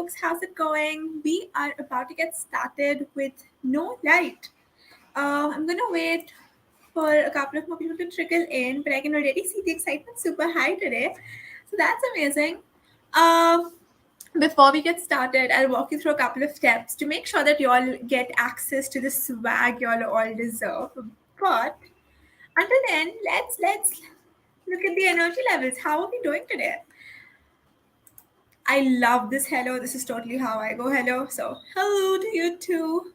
folks, how's it going? We are about to get started with no light. I'm gonna wait for a couple of more people to trickle in, but I can already see the excitement super high today. So that's amazing. Um, Before we get started, I'll walk you through a couple of steps to make sure that you all get access to the swag you all deserve. But until then, let's look at the energy levels. How are we doing today? I love this hello. This is totally how I go hello. So, hello to you too.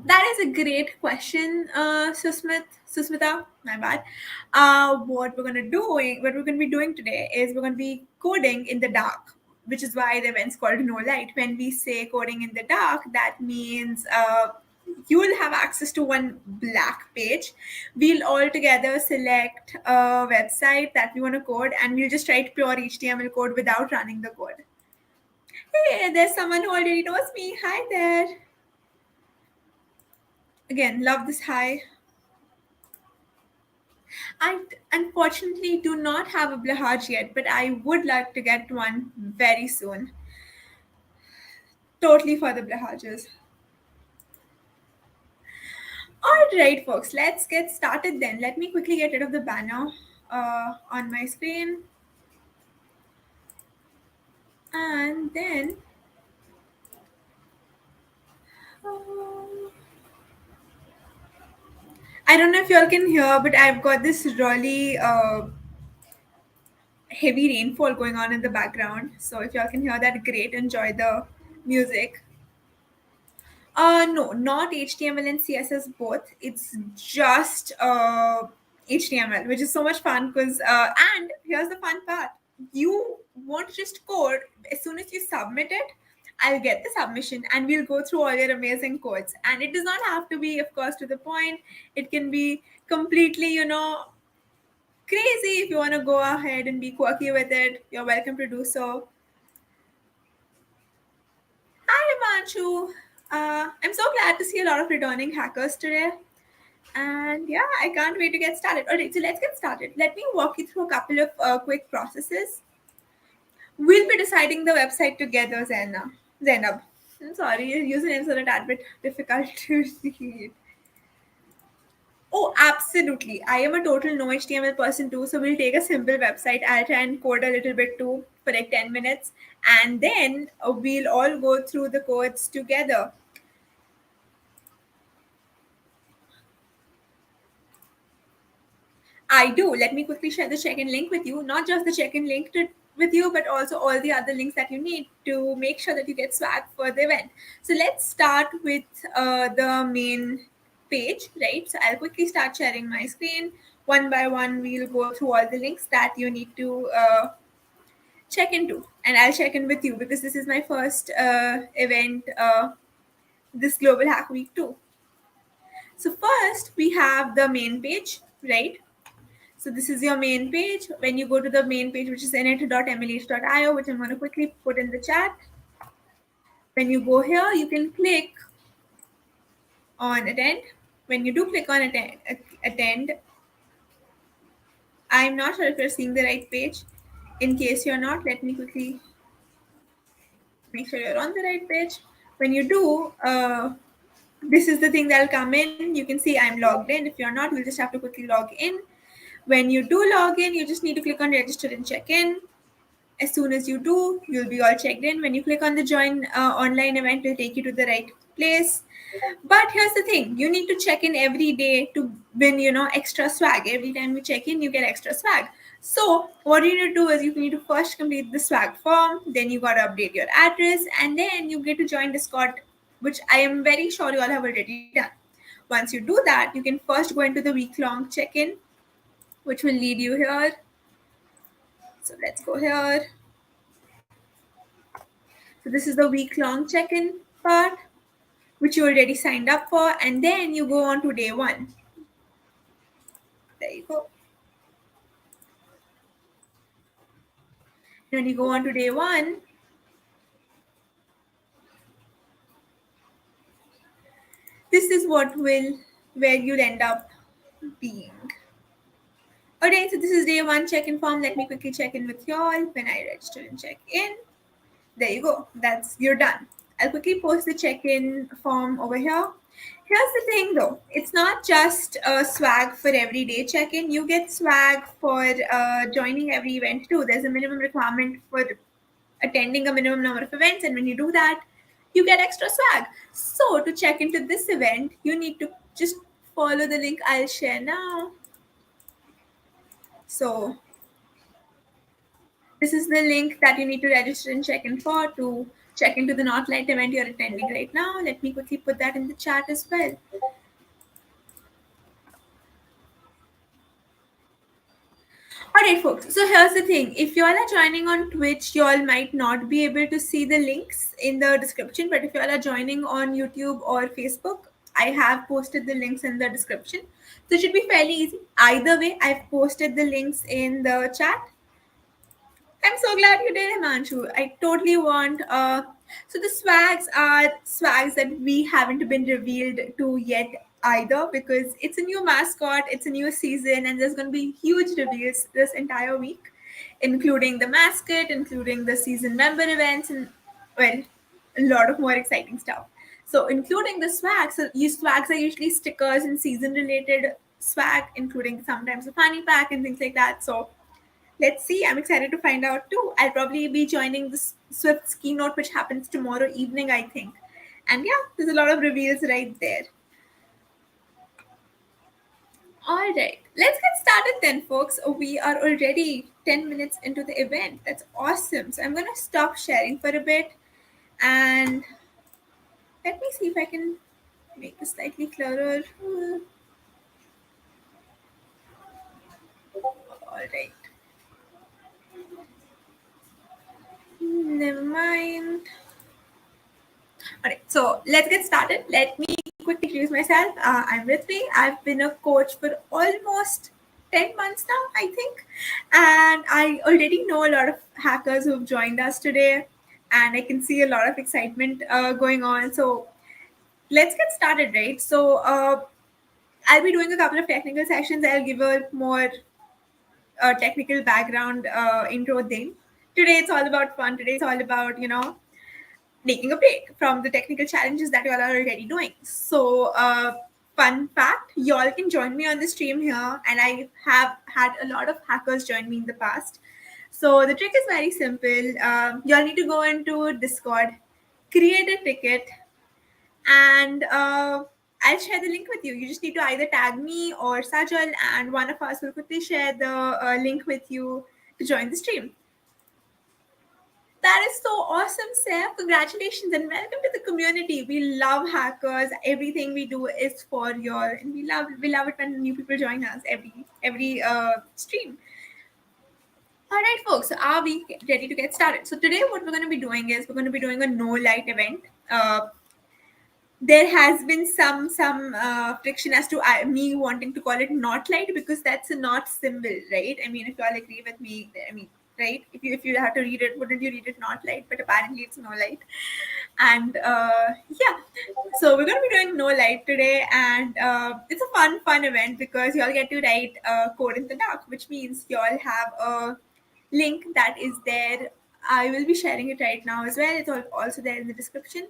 That is a great question, Susmita. My bad. What we're gonna be doing today is we're gonna be coding in the dark, which is why the event's called No Light. When we say coding in the dark, that means you will have access to one black page. We'll all together select a website that we want to code, and we'll just write pure HTML code without running the code. Hey, there's someone who already knows me. Hi there. Again, love this hi. I unfortunately do not have a Blahaj yet, but I would like to get one very soon. Totally for the Blahajas. Alright, folks, let's get started then. Let me quickly get rid of the banner on my screen. And then. I don't know if y'all can hear, but I've got this really heavy rainfall going on in the background. So if y'all can hear that, great. Enjoy the music. No, not HTML and CSS both. It's just HTML, which is so much fun because, and here's the fun part. You won't just code. As soon as you submit it, I'll get the submission and we'll go through all your amazing codes. And it does not have to be, of course, to the point. It can be completely, crazy. If you want to go ahead and be quirky with it, you're welcome to do so. Hi, Himanshu. I'm so glad to see a lot of returning hackers today. And yeah, I can't wait to get started. All right, so let's get started. Let me walk you through a couple of quick processes. We'll be deciding the website together, Zainab. I'm sorry, your usernames are a tad bit difficult to read. Oh, absolutely. I am a total no HTML person too, so we'll take a simple website. I'll try and code a little bit too for like 10 minutes, and then we'll all go through the codes together. I do. Let me quickly share the check-in link with you. Not just the check-in link with you, but also all the other links that you need to make sure that you get swag for the event. So let's start with the main page, right? So I'll quickly start sharing my screen. One by one, we'll go through all the links that you need to check into. And I'll check in with you because this is my first event this Global Hack Week too. So first, we have the main page, right? So this is your main page. When you go to the main page, which is init.mlh.io, which I'm going to quickly put in the chat. When you go here, you can click on attend. When you do click on attend, I'm not sure if you're seeing the right page. In case you're not, let me quickly make sure you're on the right page. When you do, this is the thing that'll come in. You can see I'm logged in. If you're not, you'll just have to quickly log in. When you do log in, you just need to click on register and check in. As soon as you do, you'll be all checked in. When you click on the join online event, it'll take you to the right place. But here's the thing, you need to check in every day to win, extra swag. Every time you check in, you get extra swag. So what you need to do is you need to first complete the swag form, then you got to update your address, and then you get to join Discord, which I am very sure you all have already done. Once you do that, you can first go into the week-long check-in, which will lead you here. So let's go here. So this is the week-long check-in part, which you already signed up for, and then you go on to day one. There you go. When you go on to day one, this is where you'll end up being. Alright, so this is day one check-in form. Let me quickly check in with y'all when I register and check in. There you go. That's you're done. I'll quickly post the check-in form over here. Here's the thing though, it's not just a swag for everyday check-in. You get swag for joining every event too. There's a minimum requirement for attending a minimum number of events, and when you do that, you get extra swag. So to check into this event, you need to just follow the link I'll share now. So this is the link that you need to register and check in for to check into the Not Light event you're attending right now. Let me quickly put that in the chat as well. Alright, folks. So here's the thing. If y'all are joining on Twitch, y'all might not be able to see the links in the description. But if y'all are joining on YouTube or Facebook, I have posted the links in the description. So it should be fairly easy. Either way, I've posted the links in the chat. I'm so glad you did, Himanshu. I totally want. So the swags are swags that we haven't been revealed to yet either, because it's a new mascot, it's a new season, and there's going to be huge reveals this entire week, including the mascot, including the season member events, and well, a lot of more exciting stuff. So including the swag. So you swags are usually stickers and season related swag, including sometimes a fanny pack and things like that. So let's see. I'm excited to find out too. I'll probably be joining the Swift's keynote, which happens tomorrow evening, I think. And yeah, there's a lot of reveals right there. All right, let's get started then, folks. We are already 10 minutes into the event. That's awesome. So I'm going to stop sharing for a bit and let me see if I can make this slightly clearer. All right. Never mind. Alright, so let's get started. Let me quickly introduce myself. I'm Ritvik. I've been a coach for almost 10 months now, I think. And I already know a lot of hackers who've joined us today. And I can see a lot of excitement going on. So let's get started, right? So I'll be doing a couple of technical sessions. I'll give a more technical background intro then. Today it's all about fun. Today it's all about, taking a break from the technical challenges that you all are already doing. So, fun fact, you all can join me on the stream here, and I have had a lot of hackers join me in the past. So the trick is very simple. You all need to go into Discord, create a ticket, and I'll share the link with you. You just need to either tag me or Sajal, and one of us will quickly share the link with you to join the stream. That is so awesome, Sam. Congratulations and welcome to the community. We love hackers. Everything we do is for your, and we love it when new people join us every stream. All right, folks. Are we ready to get started? So today, what we're going to be doing is we're going to be doing a no light event. There has been some friction as to me wanting to call it not light, because that's a not symbol, right? I mean, if you all agree with me, I mean, right? If you have to read it, wouldn't you read it not light? But apparently it's no light. And yeah, so we're going to be doing no light today, and it's a fun event because you all get to write code in the dark, which means you all have a link that is there. I will be sharing it right now as well. It's also there in the description.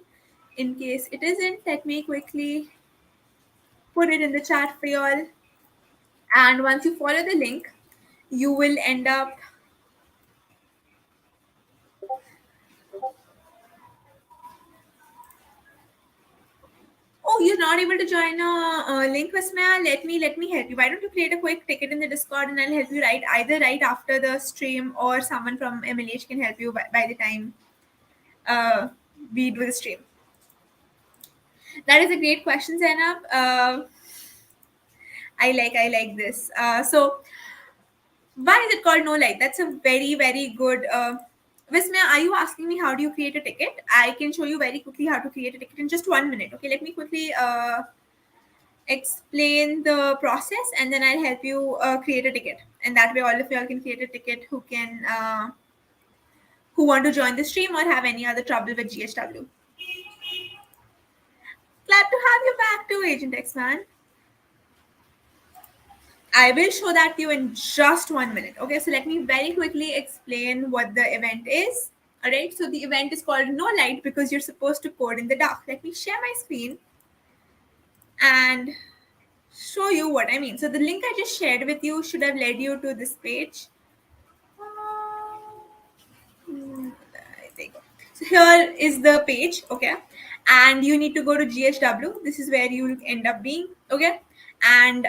In case it isn't, let me quickly put it in the chat for y'all. And once you follow the link, you will end up. Oh, you're not able to join a link, Vismaya. Let me help you. Why don't you create a quick ticket in the Discord, and I'll help you either right after the stream, or someone from MLH can help you by the time we do the stream. That is a great question, Zainab. I like this. So why is it called no light? That's a very good. Vismaya, are you asking me how do you create a ticket? I can show you very quickly how to create a ticket in just 1 minute. Okay, let me quickly explain the process, and then I'll help you create a ticket. And that way, all of y'all can create a ticket who want to join the stream or have any other trouble with GSW. Glad to have you back too, Agent X-Man. I will show that to you in just 1 minute. Okay, so let me very quickly explain what the event is. All right, so the event is called no light because you're supposed to code in the dark. Let me share my screen and show you what I mean. So the link I just shared with you should have led you to this page. There you go. So here is the page, okay, and you need to go to GHW. This is where you will end up being, okay, and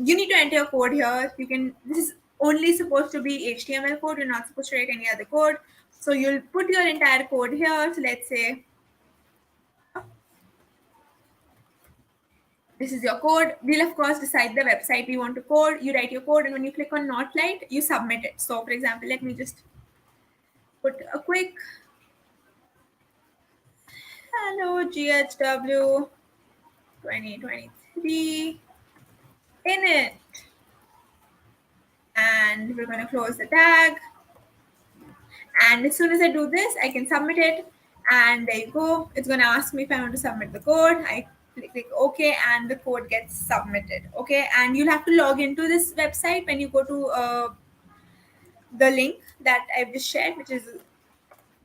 you need to enter your code here. You can. This is only supposed to be HTML code. You're not supposed to write any other code. So you'll put your entire code here. So let's say this is your code. We'll of course decide the website we want to code. You write your code, and when you click on not light, you submit it. So for example, let me just put a quick hello GHW 2023 in it, and we're going to close the tag. And as soon as I do this, I can submit it, and there you go. It's going to ask me if I want to submit the code. I click OK, and the code gets submitted. Okay, and you'll have to log into this website when you go to the link that I've just shared, which is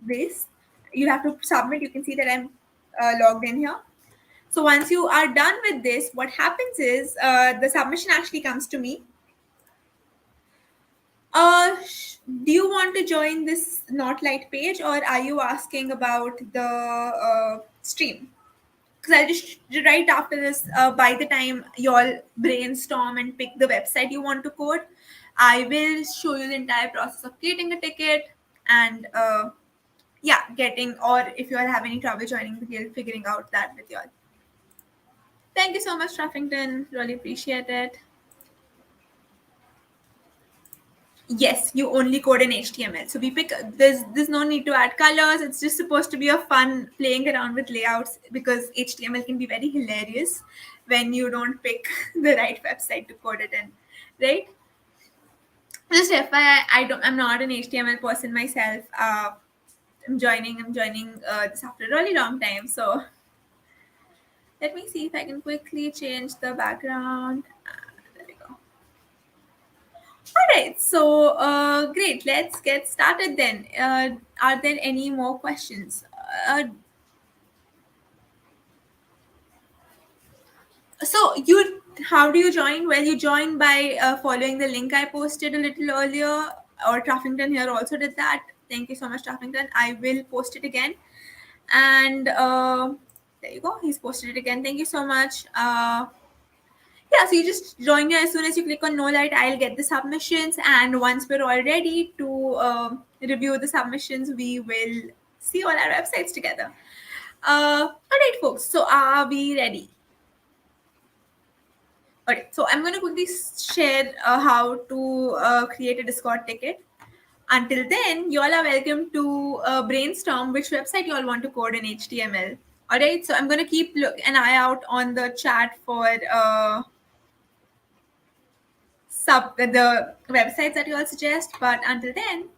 this. You'll have to submit. You can see that I'm logged in here. So once you are done with this, what happens is the submission actually comes to me. Do you want to join this not light page, or are you asking about the stream? Because I'll just right after this, by the time you all brainstorm and pick the website you want to code, I will show you the entire process of creating a ticket and yeah, getting, or if you all have any trouble joining the guild, figuring out that with you all. Thank you so much, Truffington. Really appreciate it. Yes, you only code in HTML. So we pick, there's no need to add colors. It's just supposed to be a fun playing around with layouts, because HTML can be very hilarious when you don't pick the right website to code it in, right? Just FYI, I'm not an HTML person myself. I'm joining this after a really long time. So let me see if I can quickly change the background. There we go. All right, so great. Let's get started then. Are there any more questions? So how do you join? Well, you join by following the link I posted a little earlier, or Truffington here also did that. Thank you so much, Truffington. I will post it again, and there you go. He's posted it again. Thank you so much. Yeah, so you just join here. As soon as you click on no light, I'll get the submissions, and once we're all ready to review the submissions, we will see all our websites together. All right, folks, so are we ready? All right, so I'm going to quickly share how to create a Discord ticket. Until then, you all are welcome to brainstorm which website you all want to code in HTML. All right, so I'm going to keep an eye out on the chat for the websites that you all suggest. But until then,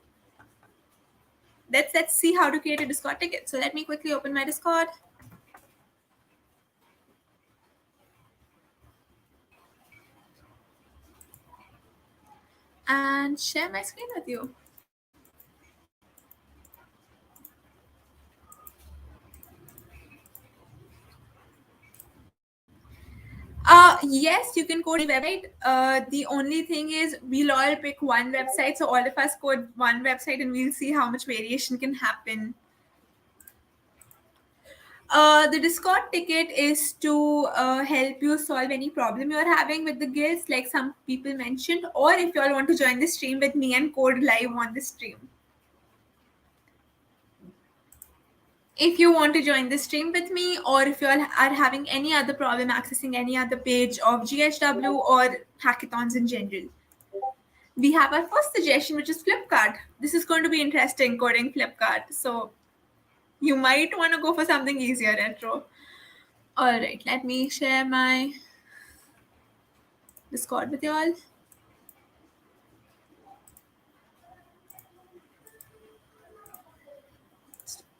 let's see how to create a Discord ticket. So let me quickly open my Discord. And share my screen with you. Yes, you can code any website. The only thing is we'll all pick one website. So all of us code one website and we'll see how much variation can happen. The Discord ticket is to help you solve any problem you're having with the guilds, like some people mentioned, or if you all want to join the stream with me and code live on the stream. If you want to join the stream with me, or if you all are having any other problem accessing any other page of GHW or hackathons in general, we have our first suggestion, which is Flipkart. This is going to be interesting, coding Flipkart. So you might want to go for something easier, retro. All right, let me share my Discord with you all.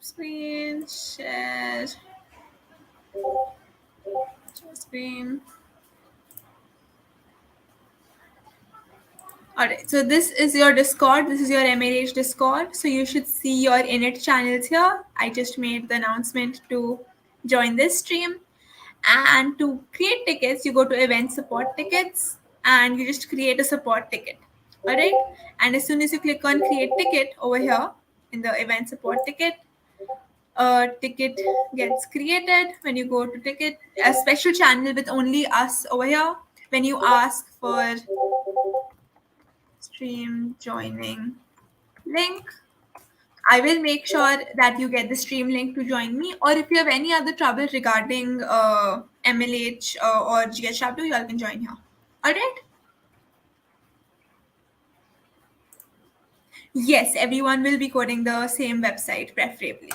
Screen, share screen. Alright, so this is your Discord. This is your MLH Discord. So you should see your INIT channels here. I just made the announcement to join this stream. And to create tickets, you go to event support tickets and you just create a support ticket. Alright, and as soon as you click on create ticket over here in the event support ticket, a ticket gets created. When you go to ticket, a special channel with only us over here. When you ask for stream joining link, I will make sure that you get the stream link to join me. Or if you have any other trouble regarding MLH or GS chapter, you all can join here. All right. Yes, everyone will be coding the same website, preferably.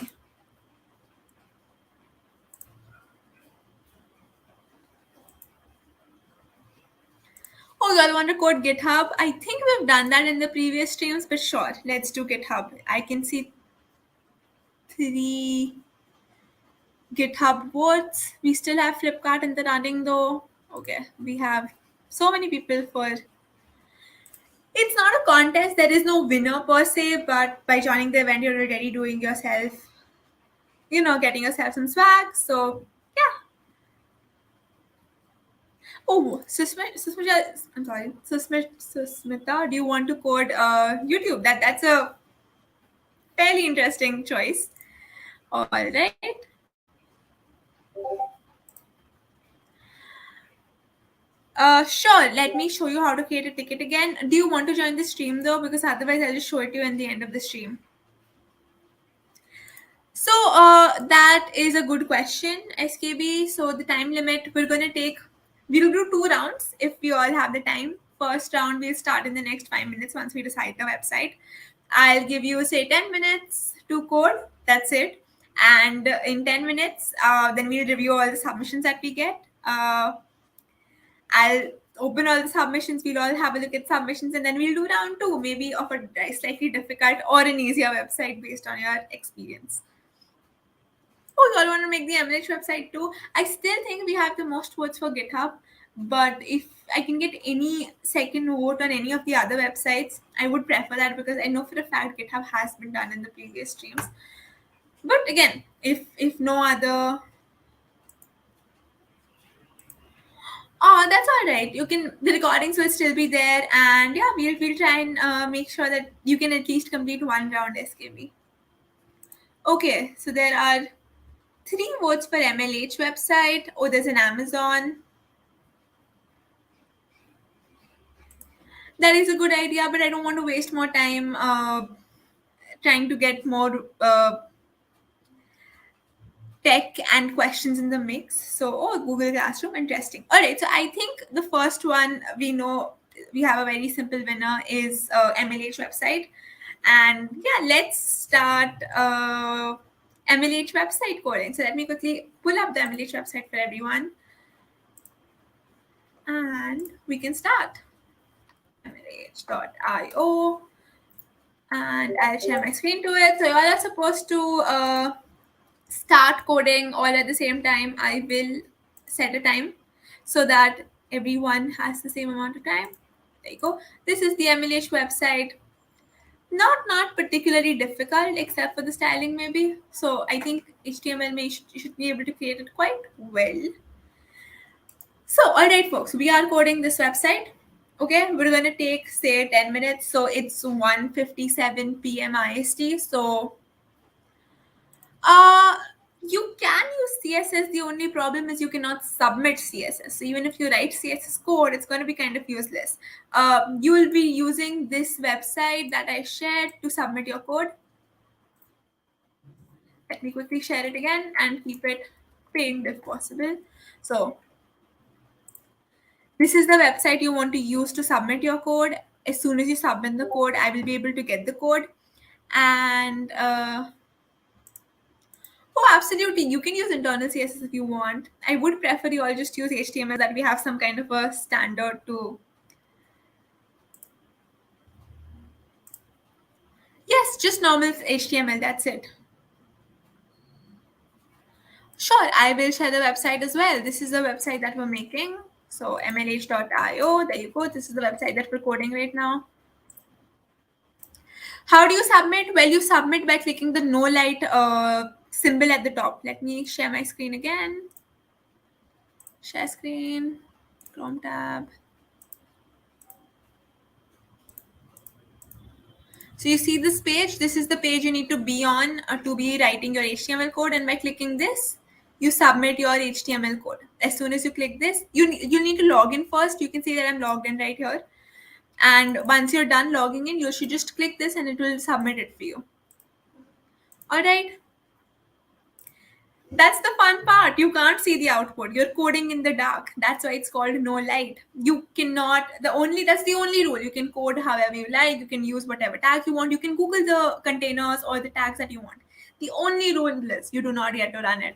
Oh, you all want to code GitHub? I think we've done that in the previous streams, but sure, let's do GitHub. I can see 3 GitHub votes. We still have Flipkart in the running though. Okay, we have so many people for. It's not a contest. There is no winner per se, but by joining the event, you're already doing yourself, getting yourself some swag. So yeah. Oh, Susmita, I'm sorry, Susmita, do you want to code YouTube? That's a fairly interesting choice. All right. Sure. Let me show you how to create a ticket again. Do you want to join the stream though? Because otherwise, I'll just show it to you in the end of the stream. So that is a good question, SKB. So the time limit we'll do 2 rounds if we all have the time. First round we'll start in the next 5 minutes once we decide the website. I'll give you say 10 minutes to code. That's it. And in 10 minutes, then we'll review all the submissions that we get. I'll open all the submissions. We'll all have a look at submissions, and then we'll do round 2, maybe of a slightly difficult or an easier website based on your experience. Oh, you all want to make the MLH website too? I still think we have the most votes for GitHub, but if I can get any second vote on any of the other websites, I would prefer that because I know for a fact GitHub has been done in the previous streams. But again, if no other, that's all right. The recordings will still be there, and yeah, we'll try and make sure that you can at least complete 1 round SKB. Okay, so there are 3 votes for MLH website. Oh, there's an Amazon. That is a good idea, but I don't want to waste more time trying to get more tech and questions in the mix. So, Google Classroom, interesting. All right, so I think the first one we know we have a very simple winner is MLH website. And yeah, let's start MLH website coding. So let me quickly pull up the MLH website for everyone. And we can start. MLH.io. And I'll share my screen to it. So you all are supposed to start coding all at the same time. I will set a time so that everyone has the same amount of time. There you go. This is the MLH website. Not particularly difficult except for the styling maybe. So I think HTML you should be able to create it quite well. So all right folks, we are coding this website. Okay, we're going to take say 10 minutes. So it's 1:57 p.m. IST. So you can use CSS. The only problem is you cannot submit CSS. So even if you write CSS code, it's going to be kind of useless. You will be using this website that I shared to submit your code. Let me quickly share it again and keep it pinned if possible. So this is the website you want to use to submit your code. As soon as you submit the code, I will be able to get the code. And oh, absolutely. You can use internal CSS if you want. I would prefer you all just use HTML, that we have some kind of a standard to. Yes, just normal HTML. That's it. Sure, I will share the website as well. This is the website that we're making. So mlh.io, there you go. This is the website that we're coding right now. How do you submit? Well, you submit by clicking the no light symbol at the top. Let me share my screen again. Share screen, Chrome tab. So you see this page, this is the page you need to be on to be writing your HTML code, and by clicking this, you submit your HTML code. As soon as you click this, you need to log in first. You can see that I'm logged in right here. And once you're done logging in, you should just click this and it will submit it for you. All right. That's the fun part. You can't see the output. You're coding in the dark. That's why it's called no light. You cannot, that's the only rule. You can code however you like. You can use whatever tags you want. You can Google the containers or the tags that you want. The only rule is you do not get to run it.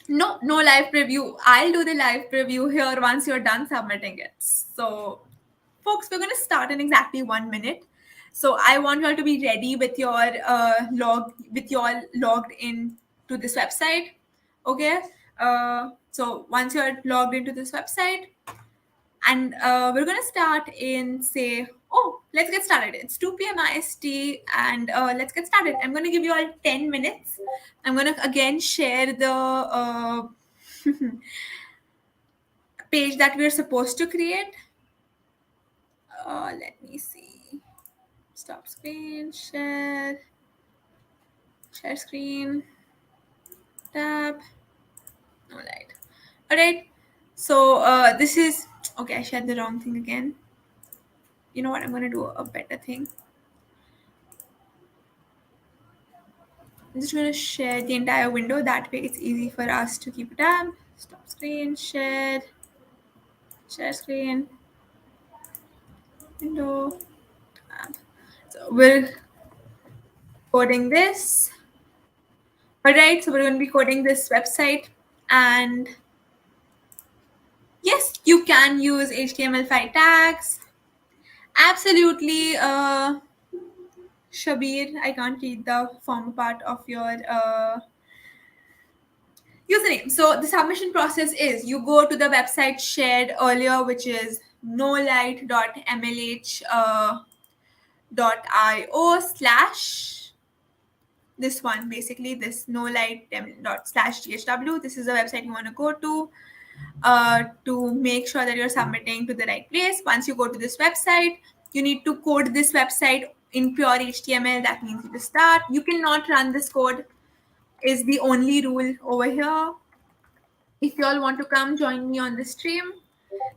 No live preview. I'll do the live preview here once you're done submitting it. So, folks, we're going to start in exactly 1 minute. So I want you all to be ready with your logged in to this website. Okay. So once you're logged into this website, and we're gonna start in say, oh, let's get started. It's 2 p.m. IST, and let's get started. I'm gonna give you all 10 minutes. I'm gonna again share the page that we're supposed to create. Let me see. Stop screen, share screen, tab. All right. So this is okay. I shared the wrong thing again. You know what? I'm gonna do a better thing. I'm just gonna share the entire window. That way, it's easy for us to keep a tab. Stop screen, share screen, window, tab. So we're coding this. All right. So we're gonna be coding this website, and yes, you can use HTML5 tags. Absolutely, Shabir, I can't read the former part of your username. So the submission process is you go to the website shared earlier, which is nolight.mlh .io slash this one, basically this nolight dot slash GHW. This is the website you want to go to make sure that you're submitting to the right place. Once you go to this website, you need to code this website in pure HTML. That means you to start. You cannot run this code is the only rule over here. If you all want to come join me on the stream,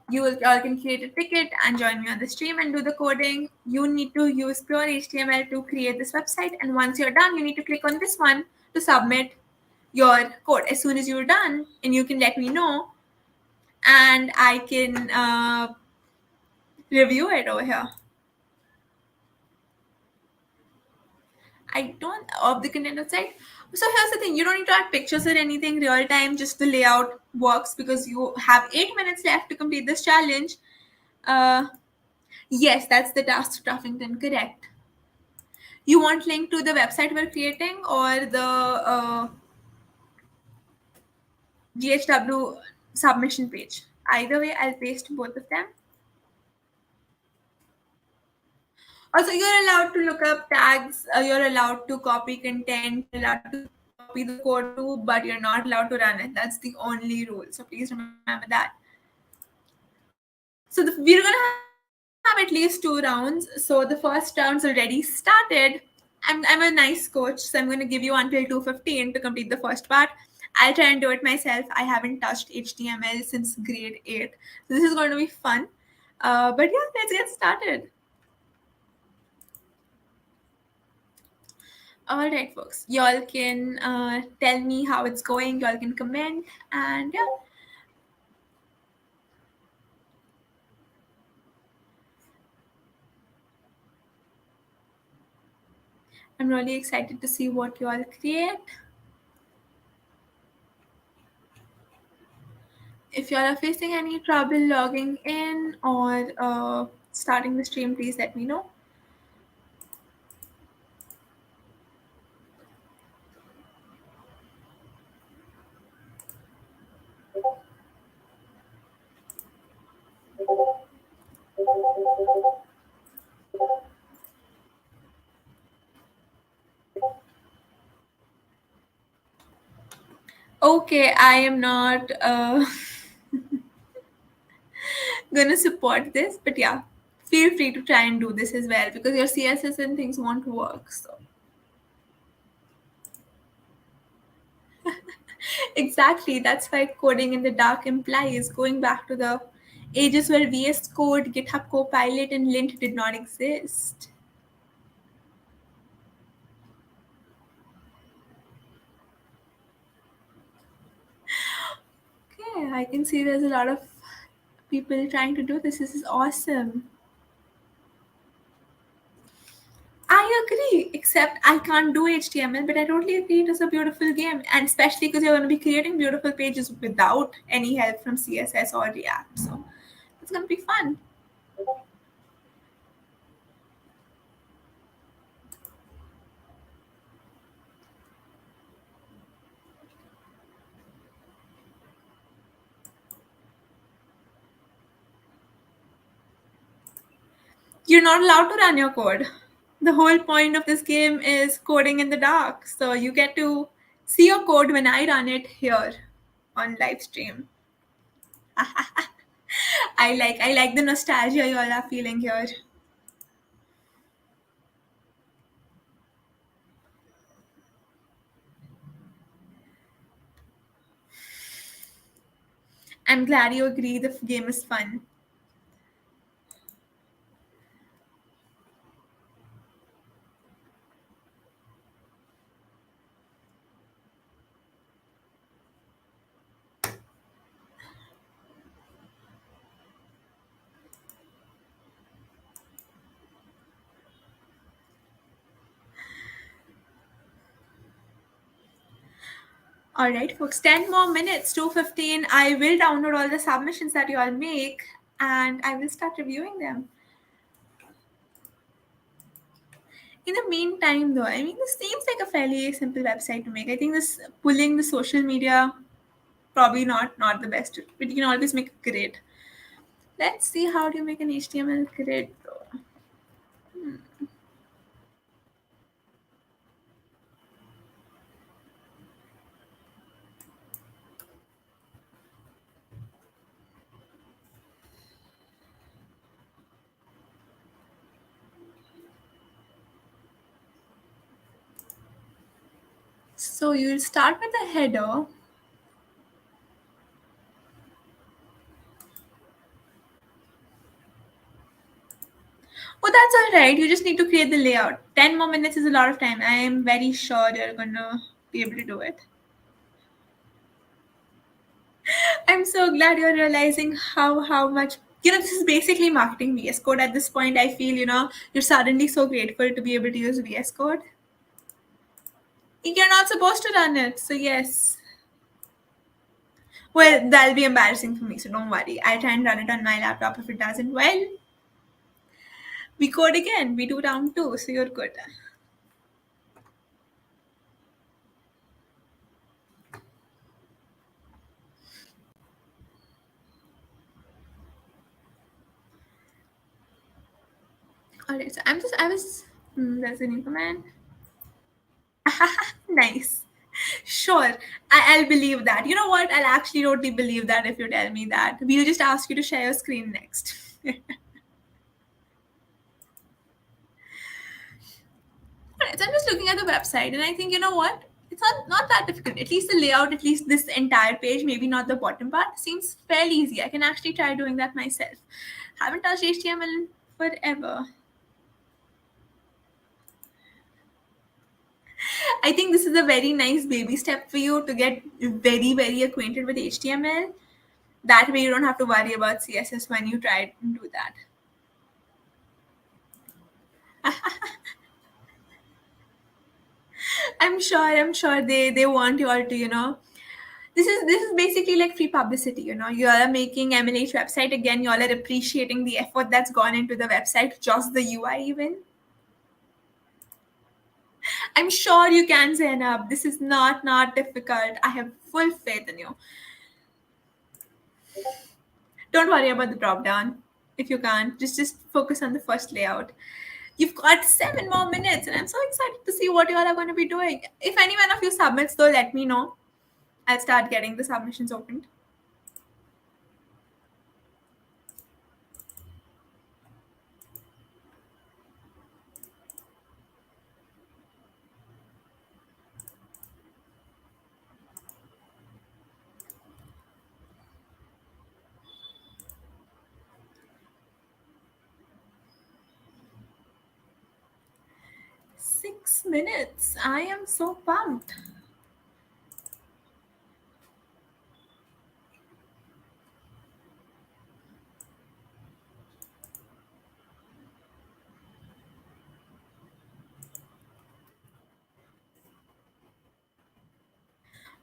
you all can create a ticket and join me on the stream and do the coding. You need to use pure HTML to create this website. And once you're done, you need to click on this one to submit your code. As soon as you're done, and you can let me know, and I can review it over here. I don't of the content website. So here's the thing: you don't need to add pictures or anything real time. Just the layout works because you have 8 minutes left to complete this challenge. Yes, that's the task Stuffington. Correct. You want link to the website we're creating or the GHW submission page? Either way, I'll paste both of them. Also, you're allowed to look up tags. You're allowed to copy content. You're allowed to copy the code too, but you're not allowed to run it. That's the only rule. So please remember that. So we're gonna have at least 2 rounds. So the first round's already started. I'm a nice coach, so I'm gonna give you until 2:15 to complete the first part. I'll try and do it myself. I haven't touched HTML since grade 8, so this is going to be fun. But yeah, let's get started. All right, folks. Y'all can tell me how it's going. Y'all can comment, and yeah. I'm really excited to see what you all create. If you all are facing any trouble logging in or starting the stream, please let me know. Okay, I am not gonna support this, but yeah, feel free to try and do this as well because your CSS and things won't work. So exactly, that's why coding in the dark implies going back to the ages where VS Code, GitHub Copilot, and Lint did not exist. Okay, I can see there's a lot of people trying to do this. This is awesome. I agree, except I can't do HTML, but I totally agree it is a beautiful game, and especially because you're going to be creating beautiful pages without any help from CSS or React. So it's going to be fun. You're not allowed to run your code. The whole point of this game is coding in the dark. So you get to see your code when I run it here on live stream. I like the nostalgia you all are feeling here. I'm glad you agree the game is fun. All right, folks, 10 more minutes, 2:15. I will download all the submissions that you all make and I will start reviewing them. In the meantime, though, I mean, this seems like a fairly simple website to make. I think this pulling the social media, probably not the best, but you can always make a grid. Let's see how do you make an HTML grid, though. So you'll start with the header. Oh, that's all right. You just need to create the layout. 10 more minutes is a lot of time. I am very sure you're gonna be able to do it. I'm so glad you're realizing how much this is basically marketing VS Code at this point. I feel you're suddenly so grateful to be able to use VS Code. You're not supposed to run it, so yes. Well, that'll be embarrassing for me, so don't worry. I try and run it on my laptop. If it doesn't, well, we code again. We do round two, so you're good. Alright, so I was, there's a new command. Nice. Sure, I'll believe that. You know what? I'll actually totally believe that if you tell me that. We'll just ask you to share your screen next. Alright, so I'm just looking at the website and I think, you know what? It's not that difficult. At least the layout, at least this entire page, maybe not the bottom part, seems fairly easy. I can actually try doing that myself. Haven't touched HTML in forever. I think this is a very nice baby step for you to get very, very acquainted with HTML. That way you don't have to worry about CSS when you try and do that. I'm sure they want you all to, this is basically like free publicity, you all are making MLH website again, you all are appreciating the effort that's gone into the website, just the UI even. I'm sure you can, Zainab. This is not difficult. I have full faith in you. Don't worry about the drop down. If you can't, just focus on the first layout. You've got 7 more minutes, and I'm so excited to see what you all are going to be doing. If any one of you submits, though, let me know. I'll start getting the submissions opened. Six minutes. I am so pumped.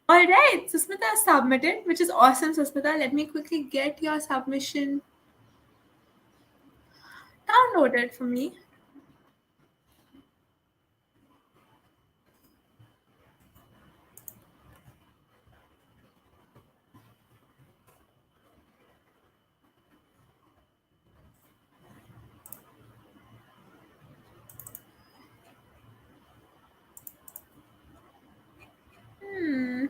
All right, Susmita has submitted, which is awesome, Susmita. Let me quickly get your submission downloaded for me. Hmm.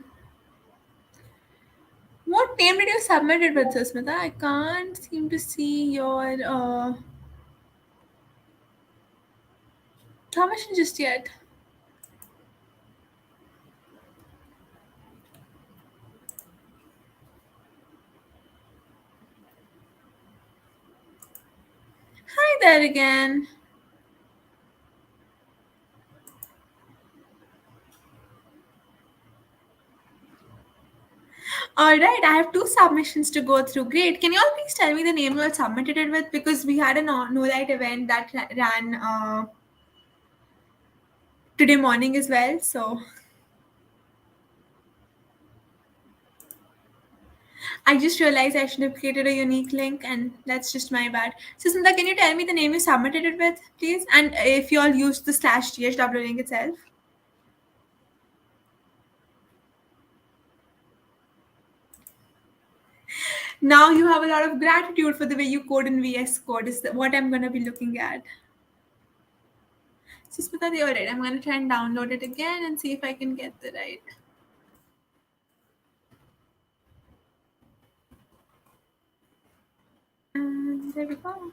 What name did you submit it with, Susmita? I can't seem to see your submission just yet. Hi there again. All right, I have two submissions to go through. Great. Can you all please tell me the name you all submitted it with? Because we had a no light event that ran today morning as well. So I just realized I should have created a unique link, and that's just my bad. So, Sindha, can you tell me the name you submitted it with, please? And if you all used the slash GHW link itself. Now you have a lot of gratitude for the way you code in VS Code, is what I'm going to be looking at. So, Smita, you're right. I'm going to try and download it again and see if I can get the right. And there we go.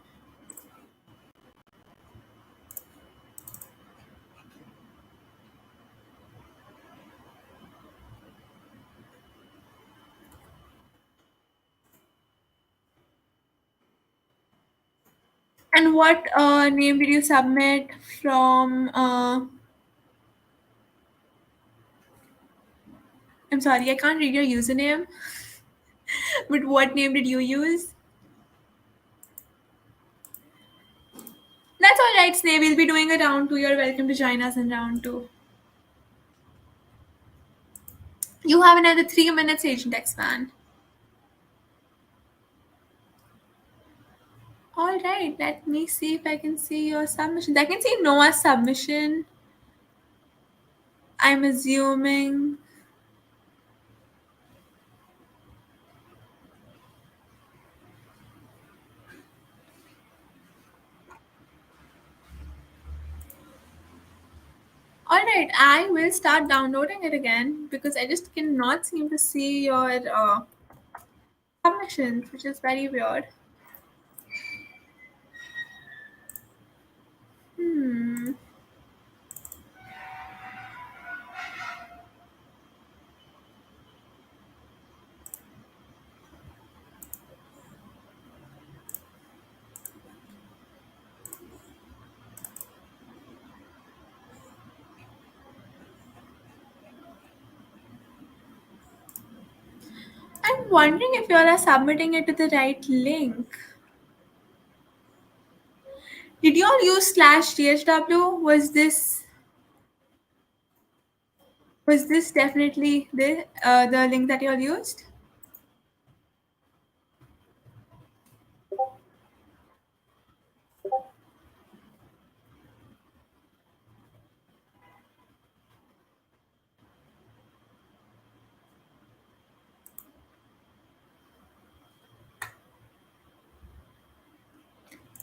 And what name did you submit from? I'm sorry, I can't read your username. But what name did you use? That's all right, Sneh. We'll be doing a round two. You're welcome to join us in round two. You have another 3 minutes, Agent X-Man. All right, let me see if I can see your submissions. I can see Noah's submission. I'm assuming. All right, I will start downloading it again because I just cannot seem to see your submissions, which is very weird. Hmm. I'm wondering if you all are submitting it to the right link. Did you all use slash DHW? Was this definitely the link that you all used?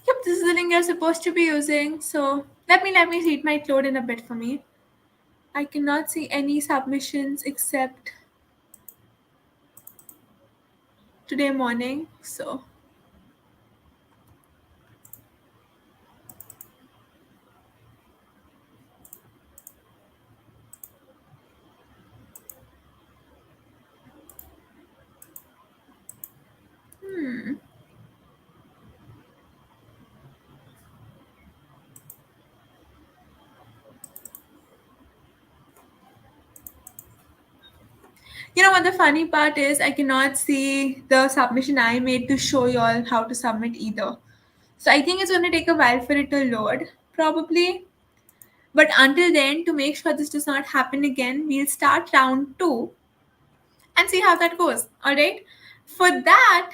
Yep, this is the link you're supposed to be using. So let me see. It might load in a bit for me. I cannot see any submissions except today morning. So you know what the funny part is? I cannot see the submission I made to show you all how to submit either. So I think it's going to take a while for it to load, probably. But until then, to make sure this does not happen again, we'll start round two and see how that goes. All right. For that,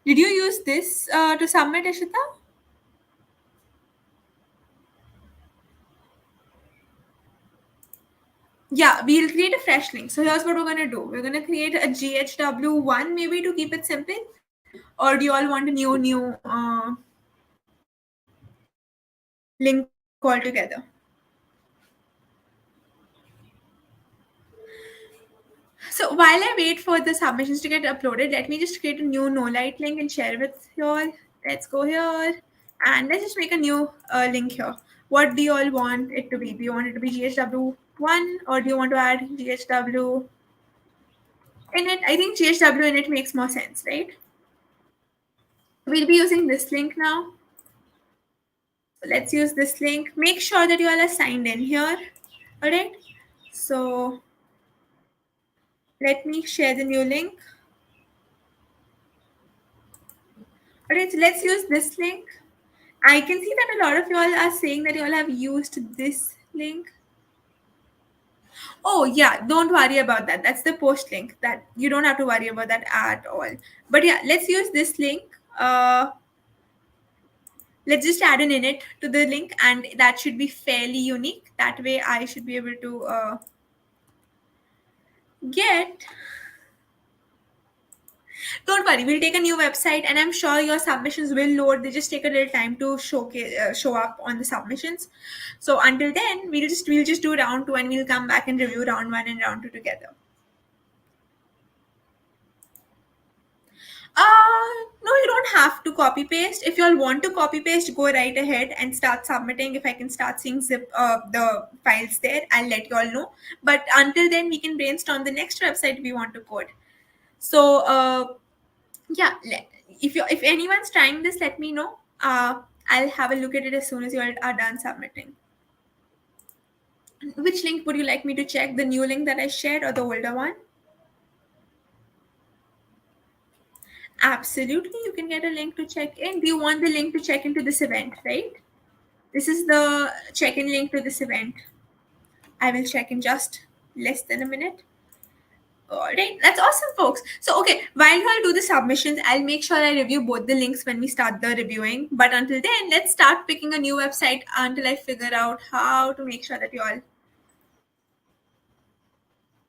did you use this to submit, Ashita? Yeah, we'll create a fresh link. So here's what we're gonna do. We're gonna create a GHW1 maybe to keep it simple, or do you all want a new link altogether? So while I wait for the submissions to get uploaded, let me just create a new no light link and share with you all. Let's go here and let's just make a new link here. What do you all want it to be? Do you want it to be GHW1 or do you want to add GHW in it? I think GHW in it makes more sense, right? We'll be using this link now. So let's use this link. Make sure that you all are signed in here. All right. So let me share the new link. All right. So let's use this link. I can see that a lot of you all are saying that you all have used this link. Oh yeah, don't worry about that. That's the post link. That you don't have to worry about that at all. But yeah, let's use this link. Let's just add an init to the link, and that should be fairly unique. That way, I should be able to get. Don't worry, we'll take a new website, and I'm sure your submissions will load. They just take a little time to show up on the submissions. So until then, we'll just do round two, and we'll come back and review round one and round two together. No, you don't have to copy paste. If you all want to copy paste, go right ahead and start submitting. If I can start seeing zip the files there, I'll let you all know. But until then, we can brainstorm the next website we want to code. So yeah, if anyone's trying this, let me know. I'll have a look at it as soon as you all are done submitting. Which link would you like me to check? The new link that I shared or the older one? Absolutely, you can get a link to check in. Do you want the link to check into this event, right? This is the check-in link to this event. I will check in just less than a minute. All right, that's awesome, folks. So, okay, while you all do the submissions, I'll make sure I review both the links when we start the reviewing. But until then, let's start picking a new website until I figure out how to make sure that you all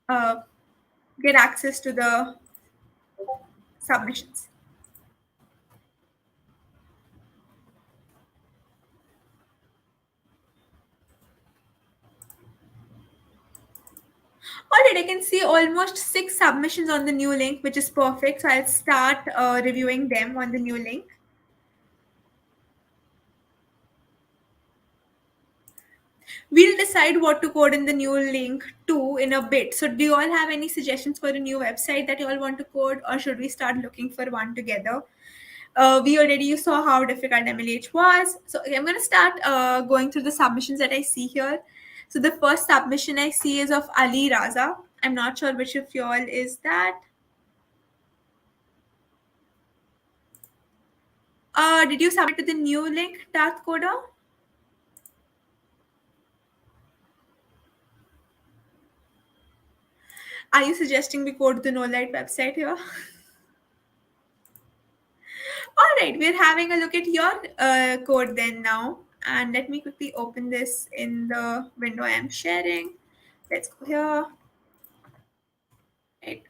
uh, get access to the submissions. All right, I can see almost 6 submissions on the new link, which is perfect. So I'll start reviewing them on the new link. We'll decide what to code in the new link too in a bit. So do you all have any suggestions for a new website that you all want to code, or should we start looking for one together? We already saw how difficult MLH was. So okay, I'm going to start going through the submissions that I see here. So the first submission I see is of Ali Raza. I'm not sure which of you all is that. Did you submit to the new link, Darth Coder? Are you suggesting we code the No Light website here? All right, we're having a look at your code then now. And let me quickly open this in the window I'm sharing. Let's go here. Right.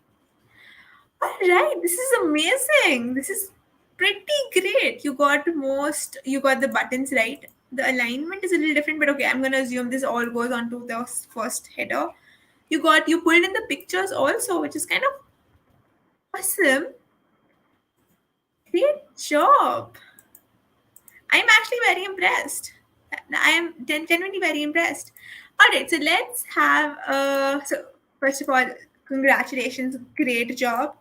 All right, this is amazing. This is pretty great. You got the buttons right. The alignment is a little different, but okay, I'm gonna assume this all goes onto the first header. You pulled in the pictures also, which is kind of Awesome. Great job. I'm actually very impressed. I am genuinely very impressed. All right, so let's have so first of all, congratulations, great job.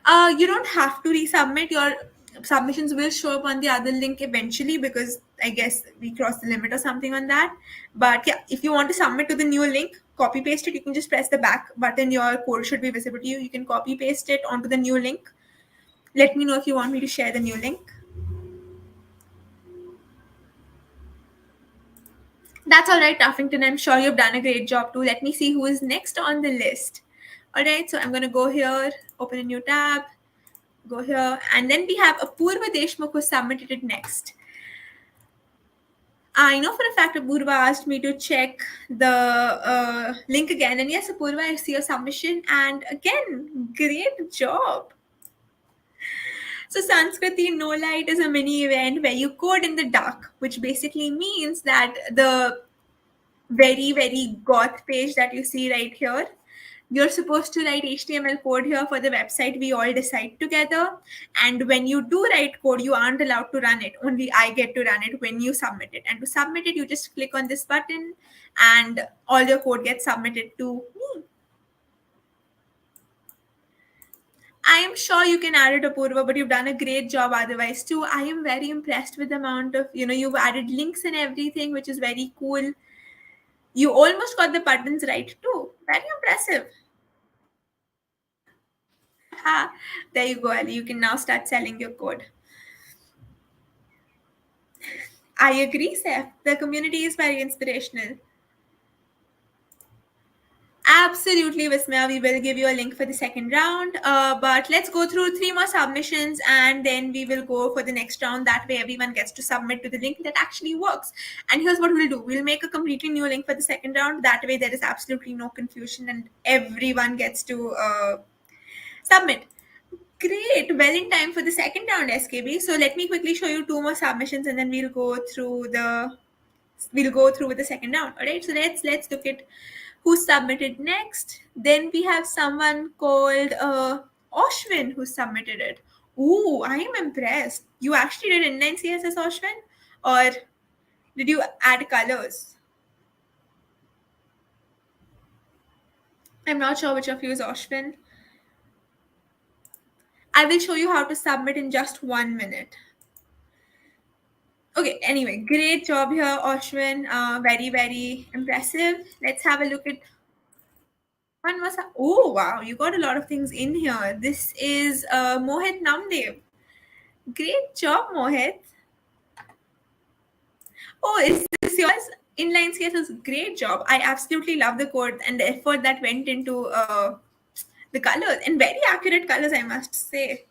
You don't have to resubmit. Your submissions will show up on the other link eventually because I guess we crossed the limit or something on that. But yeah, if you want to submit to the new link, copy paste it. You can just press the back button. Your code should be visible to you. You can copy paste it onto the new link. Let me know if you want me to share the new link. That's all right, Tuffington. I'm sure you've done a great job too. Let me see who is next on the list. All right, so I'm going to go here, open a new tab, go here, and then we have Apurva Deshmukh who submitted it next. I know for a fact Apurva asked me to check the link again. And yes, Apurva, I see your submission. And again, great job. So Sanskriti No Light is a mini event where you code in the dark, which basically means that the very, very goth page that you see right here, you're supposed to write HTML code here for the website we all decide together. And when you do write code, you aren't allowed to run it. Only I get to run it when you submit it. And to submit it, you just click on this button and all your code gets submitted to me. I am sure you can add it, Apurva, but you've done a great job otherwise too. I am very impressed with the amount of, you've added links and everything, which is very cool. You almost got the buttons right too. Very impressive. Ha, there you go, Ali. You can now start selling your code. I agree, Seth. The community is very inspirational. Absolutely, Vismaya. We will give you a link for the second round. But let's go through three more submissions and then we will go for the next round. That way, everyone gets to submit to the link that actually works. And here's what we'll do, we'll make a completely new link for the second round. That way, there is absolutely no confusion and everyone gets to submit. Great, well in time for the second round, SKB. So let me quickly show you two more submissions and then we'll go through with the second round. All right, so let's look at who submitted next. Then we have someone called Oshwin who submitted it. Ooh, I am impressed. You actually did inline CSS, Oshwin, or did you add colors? I'm not sure which of you is Oshwin. I will show you how to submit in just 1 minute. Okay, anyway, great job here, Oshwin. Very, very impressive. Let's have a look at one more. Oh, wow, you got a lot of things in here. This is Mohit Namdev. Great job, Mohit. Oh, is this yours? Inline CSS, great job. I absolutely love the code and the effort that went into the colors, and very accurate colors, I must say.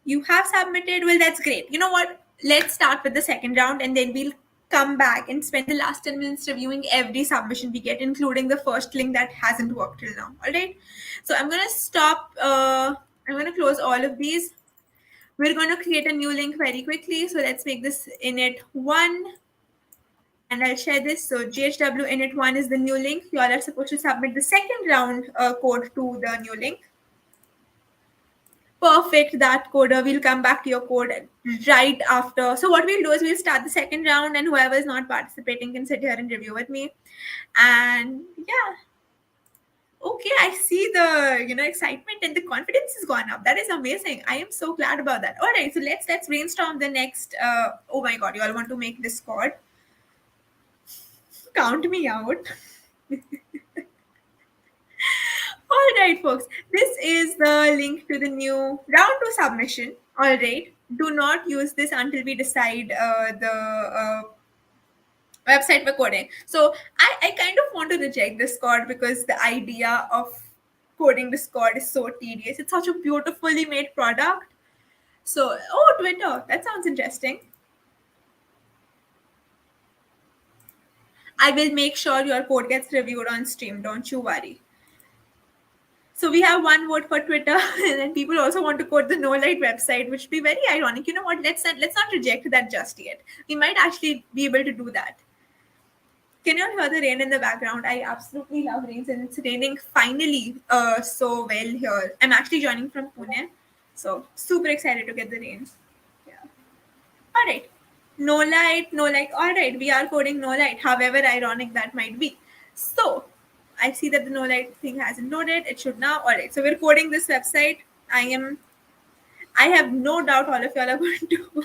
You have submitted. Well, that's great. You know what? Let's start with the second round and then we'll come back and spend the last 10 minutes reviewing every submission we get, including the first link that hasn't worked till now. All right. So I'm going to stop. I'm going to close all of these. We're going to create a new link very quickly. So let's make this init1. And I'll share this. So GHW init1 is the new link. You all are supposed to submit the second round code to the new link. Perfect, that coder. We'll come back to your code right after. So what we'll do is we'll start the second round and whoever is not participating can sit here and review with me. And yeah. Okay, I see the excitement and the confidence has gone up. That is amazing. I am so glad about that. All right, so let's brainstorm the next oh my god, you all want to make this squad. Count me out. All right, folks, this is the link to the new round 2 submission. All right, do not use this until we decide the website for coding. So I kind of want to reject this code because the idea of coding this code is so tedious. It's such a beautifully made product. So, oh, Twitter, that sounds interesting. I will make sure your code gets reviewed on stream. Don't you worry. So we have one vote for Twitter, and then people also want to code the No Light website, which would be very ironic. You know what? Let's not reject that just yet. We might actually be able to do that. Can you all hear the rain in the background? I absolutely love rains, and it's raining finally so well here. I'm actually joining from Pune, so super excited to get the rain. Yeah. All right. No light, no light. All right, we are coding no light, however ironic that might be. So, I see that the no light thing hasn't loaded. It should now. All right, so we're coding this website. I have no doubt all of y'all are going to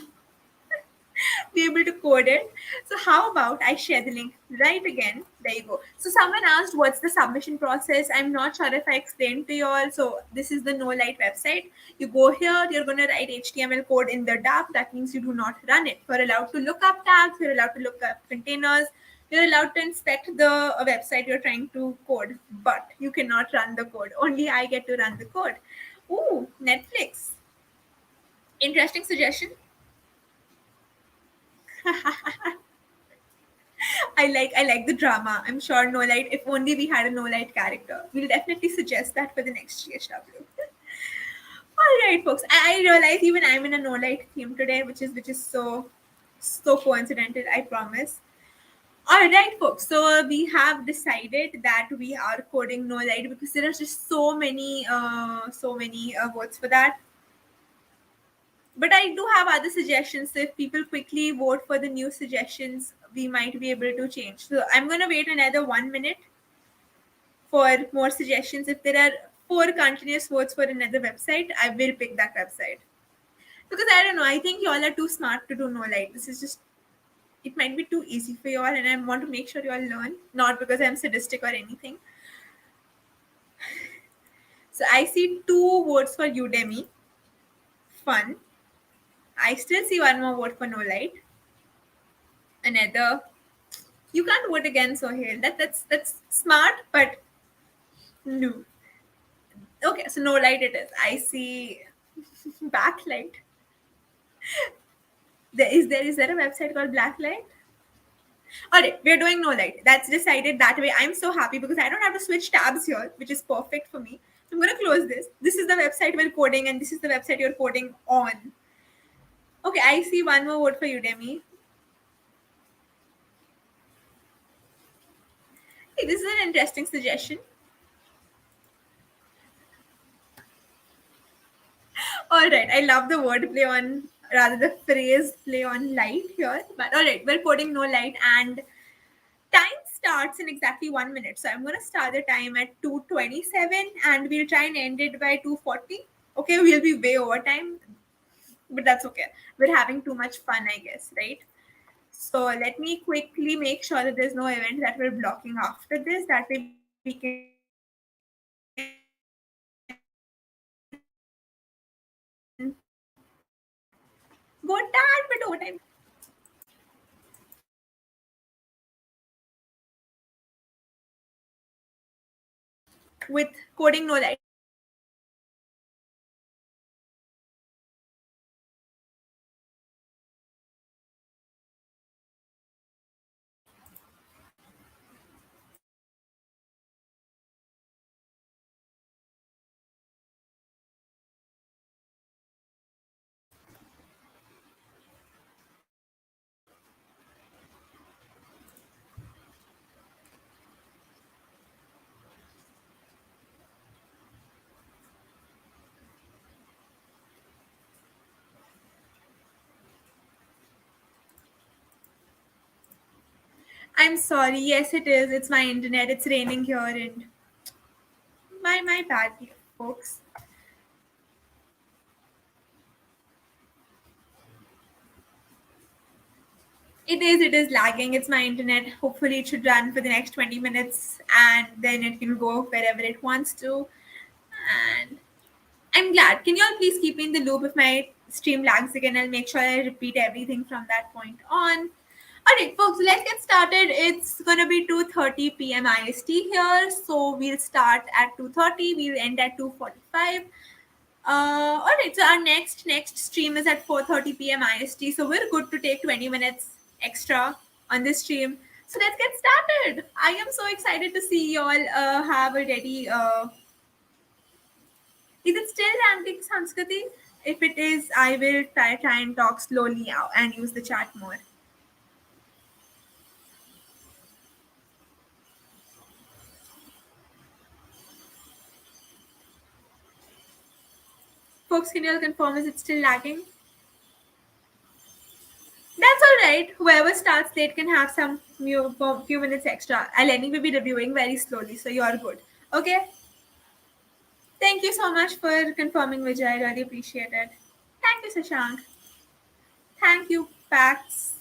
be able to code it. So how about I share the link right again? There you go. So someone asked what's the submission process. I'm not sure if I explained to you all. So this is the No Light website. You go here, you're going to write HTML code in the dark. That means you do not run it. You're allowed to look up tags. You're allowed to look up containers. You're allowed to inspect the website you're trying to code, but you cannot run the code. Only I get to run the code. Ooh, Netflix. Interesting suggestion. I like the drama. I'm sure No Light. If only we had a No Light character, we'll definitely suggest that for the next GHW. All right, folks. I realize even I'm in a No Light theme today, which is so coincidental. I promise. All right, folks. So we have decided that we are coding No Light because there are just so many votes for that. But I do have other suggestions. So if people quickly vote for the new suggestions, we might be able to change. So I'm gonna wait another 1 minute for more suggestions. If there are four continuous votes for another website, I will pick that website. Because I don't know, I think you all are too smart to do no light. This is just it might be too easy for you all, and I want to make sure you all learn, not because I'm sadistic or anything. So I see two votes for Udemy. Fun. I still see one more vote for no light. Another. You can't vote again, Sohail. That's smart, but no. Okay, so no light it is. I see backlight. Is there a website called Blacklight? All right, we're doing no light. That's decided that way. I'm so happy because I don't have to switch tabs here, which is perfect for me. So I'm gonna close this. This is the website we're coding, and this is the website you're coding on. Okay, I see one more vote for Udemy. Hey, this is an interesting suggestion. All right, I love the wordplay on rather the phrase play on light here. But all right, we're coding no light, and time starts in exactly 1 minute. So I'm gonna start the time at 2:27, and we'll try and end it by 2:40. Okay, we'll be way over time, but that's okay. We're having too much fun, I guess, right? So let me quickly make sure that there's no event that we're blocking after this. That way we can go a tad bit over time with coding no light. I'm sorry. Yes, it is. It's my internet. It's raining here, and my bad, folks. It is lagging. It's my internet. Hopefully, it should run for the next 20 minutes, and then it can go wherever it wants to. And I'm glad. Can you all please keep me in the loop if my stream lags again? I'll make sure I repeat everything from that point on. Alright, folks, let's get started. It's gonna be 2:30 p.m. IST here, so we'll start at 2:30. We'll end at 2:45. Alright, so our next stream is at 4:30 p.m. IST, so we're good to take 20 minutes extra on this stream. So let's get started. I am so excited to see you all have already. Is it still ranking Sanskriti? If it is, I will try and talk slowly now and use the chat more. Folks, can you all confirm, is it still lagging? That's all right. Whoever starts late can have some few minutes extra. I'll anyway be reviewing very slowly, so you're good. Okay. Thank you so much for confirming, Vijay. I really appreciate it. Thank you, Sashank. Thank you, Pax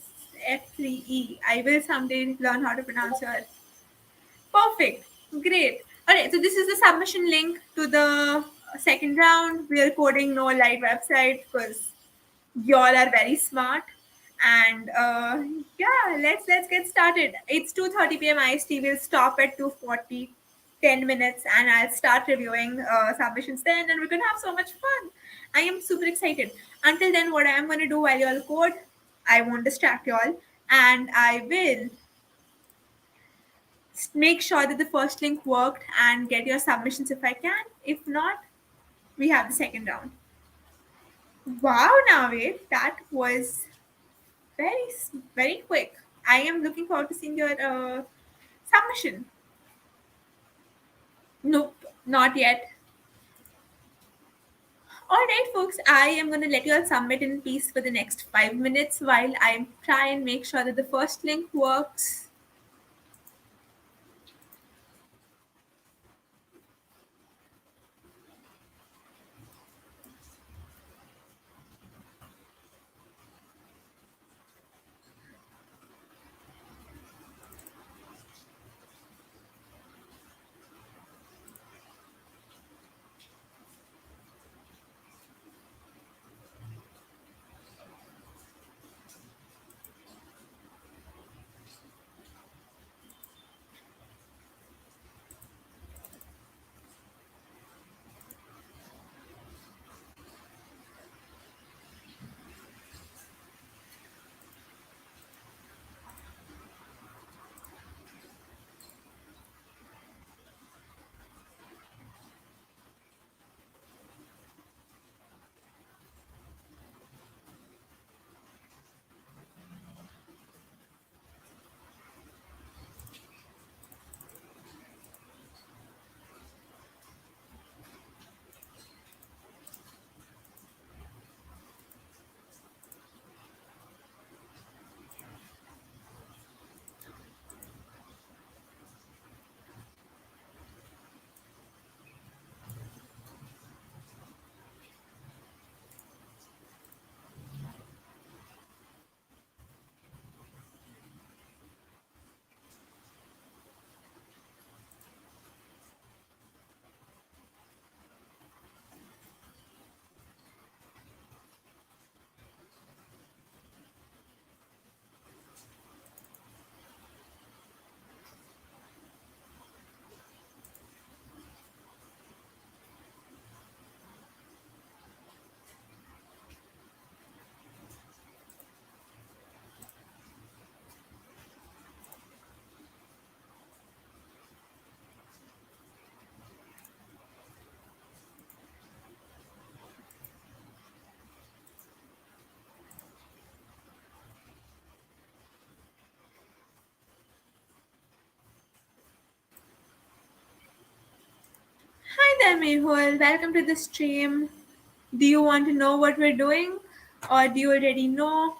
F3E. I will someday learn how to pronounce your. Perfect. Great. Alright, so this is the submission link to the second round. We are coding no light website because y'all are very smart. And yeah, let's get started. It's 2:30 p.m. IST. We'll stop at 2:40, 10 minutes, and I'll start reviewing submissions then, and we're gonna have so much fun. I am super excited. Until then, what I am gonna do while y'all code, I won't distract y'all, and I will make sure that the first link worked and get your submissions if I can. If not, we have the second round. Wow, Navid, that was very, very quick. I am looking forward to seeing your submission. Nope, not yet. Alright, folks, I am going to let you all submit in peace for the next 5 minutes while I try and make sure that the first link works. Hi there, Mehul. Welcome to the stream. Do you want to know what we're doing, or do you already know?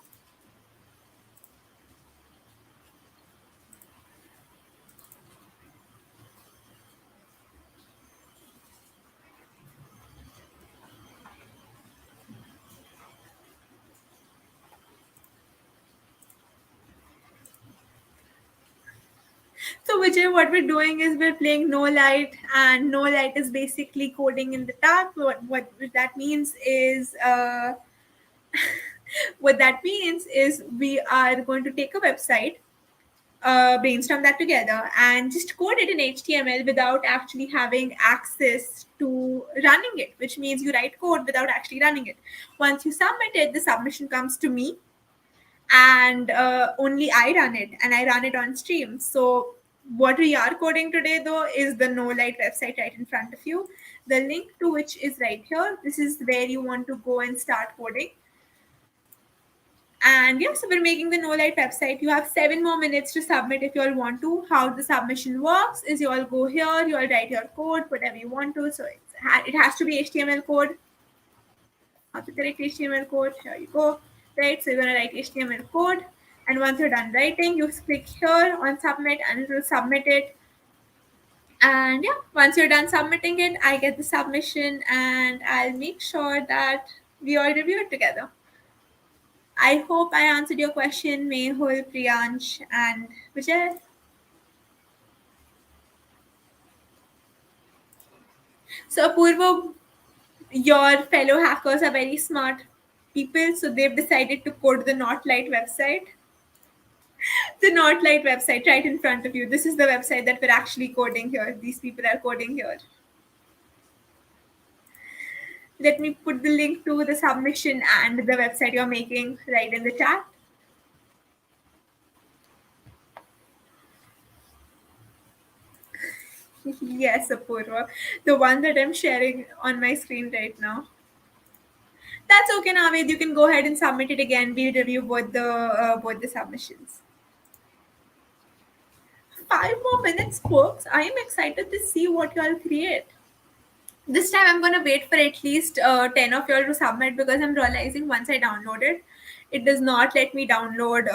So, Vijay, what we're doing is we're playing no light, and no light is basically coding in the dark. What that means is, what that means is we are going to take a website, brainstorm that together, and just code it in HTML without actually having access to running it. Which means you write code without actually running it. Once you submit it, the submission comes to me, and only I run it, and I run it on stream. So what we are coding today though is the no light website right in front of you, the link to which is right here. This is where you want to go and start coding. And yeah, so we're making the no light website. You have 7 more minutes to submit if you all want to. How the submission works is you all go here, you all write your code, whatever you want to. So it has to be HTML code. the correct HTML code. Here you go. Right, so you're gonna write HTML code, and once you're done writing, you click here on submit, and it will submit it. And yeah, once you're done submitting it, I get the submission, and I'll make sure that we all review it together. I hope I answered your question, Mehul, Priyansh, and Vijay. So, Apurva, your fellow hackers are very smart people, so they've decided to code the Not Light website. The Not Light website right in front of you. This is the website that we're actually coding here. These people are coding here. Let me put the link to the submission and the website you're making right in the chat. Yes, Apurva. The one that I'm sharing on my screen right now. That's okay, Naved. You can go ahead and submit it again. We'll review both the submissions. 5 more minutes, folks. I am excited to see what you all create. This time I'm gonna wait for at least 10 of you all to submit because I'm realizing once I download it, it does not let me download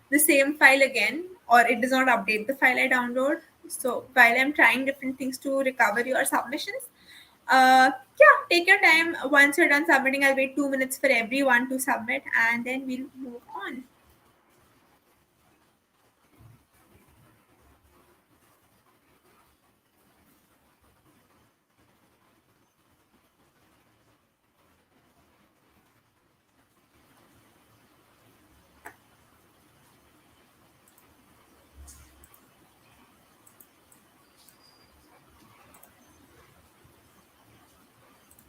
the same file again, or it does not update the file I download. So while I'm trying different things to recover your submissions, yeah, take your time. Once you're done submitting, I'll wait 2 minutes for everyone to submit, and then we'll move on.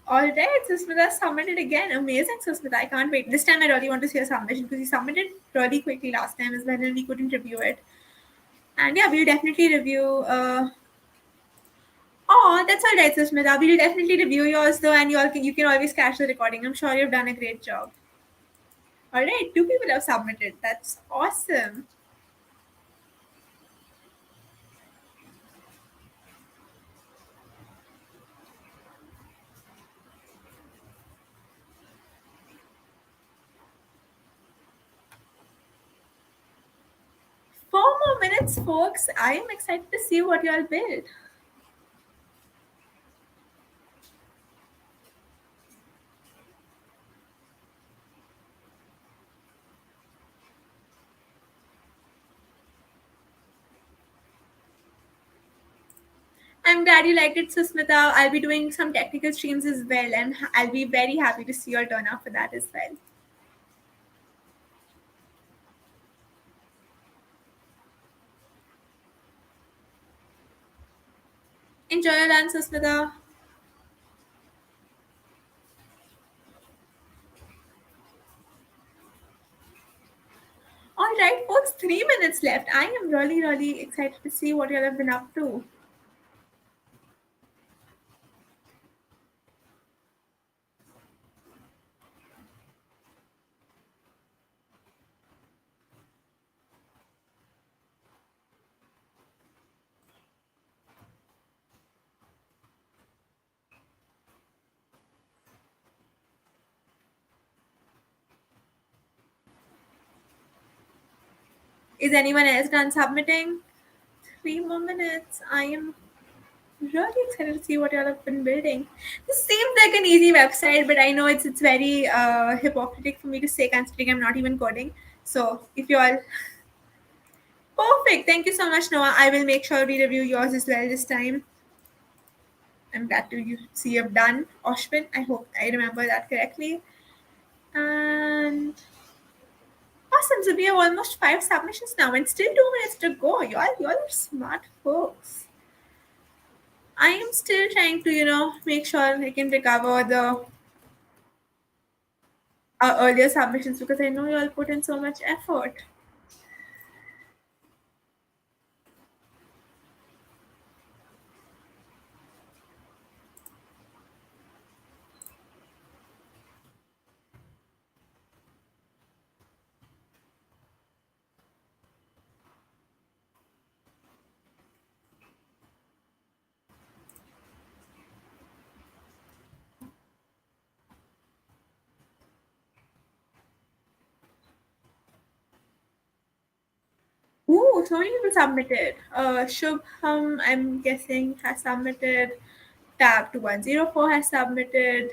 All right, Susmita submitted again. Amazing, Susmita. I can't wait. This time I really want to see a submission because you submitted really quickly last time as well and we couldn't review it. And yeah, we'll definitely review. Oh, that's all right, Susmita. We'll definitely review yours though, and you can always catch the recording. I'm sure you've done a great job. All right, 2 people have submitted. That's awesome. 4 more minutes, folks. I am excited to see what you all build. I'm glad you liked it, Susmita. I'll be doing some technical streams as well, and I'll be very happy to see your turn up for that as well. Enjoy your lunch, Susmita. All right, folks, 3 minutes left. I am really, really excited to see what you all have been up to. Is anyone else done submitting? 3 more minutes. I am really excited to see what you all have been building. This seems like an easy website, but I know it's very hypocritical for me to say considering I'm not even coding. So if you all perfect, thank you so much, Noah. I will make sure we review yours as well this time. I'm glad to see you've done Oshwin. I hope I remember that correctly. And awesome. So we have almost 5 submissions now, and still 2 minutes to go. You all are smart folks. I am still trying to, make sure I can recover the earlier submissions because I know you all put in so much effort. Oh, so many people submitted. Shubham, I'm guessing, has submitted. Tab 2104 has submitted.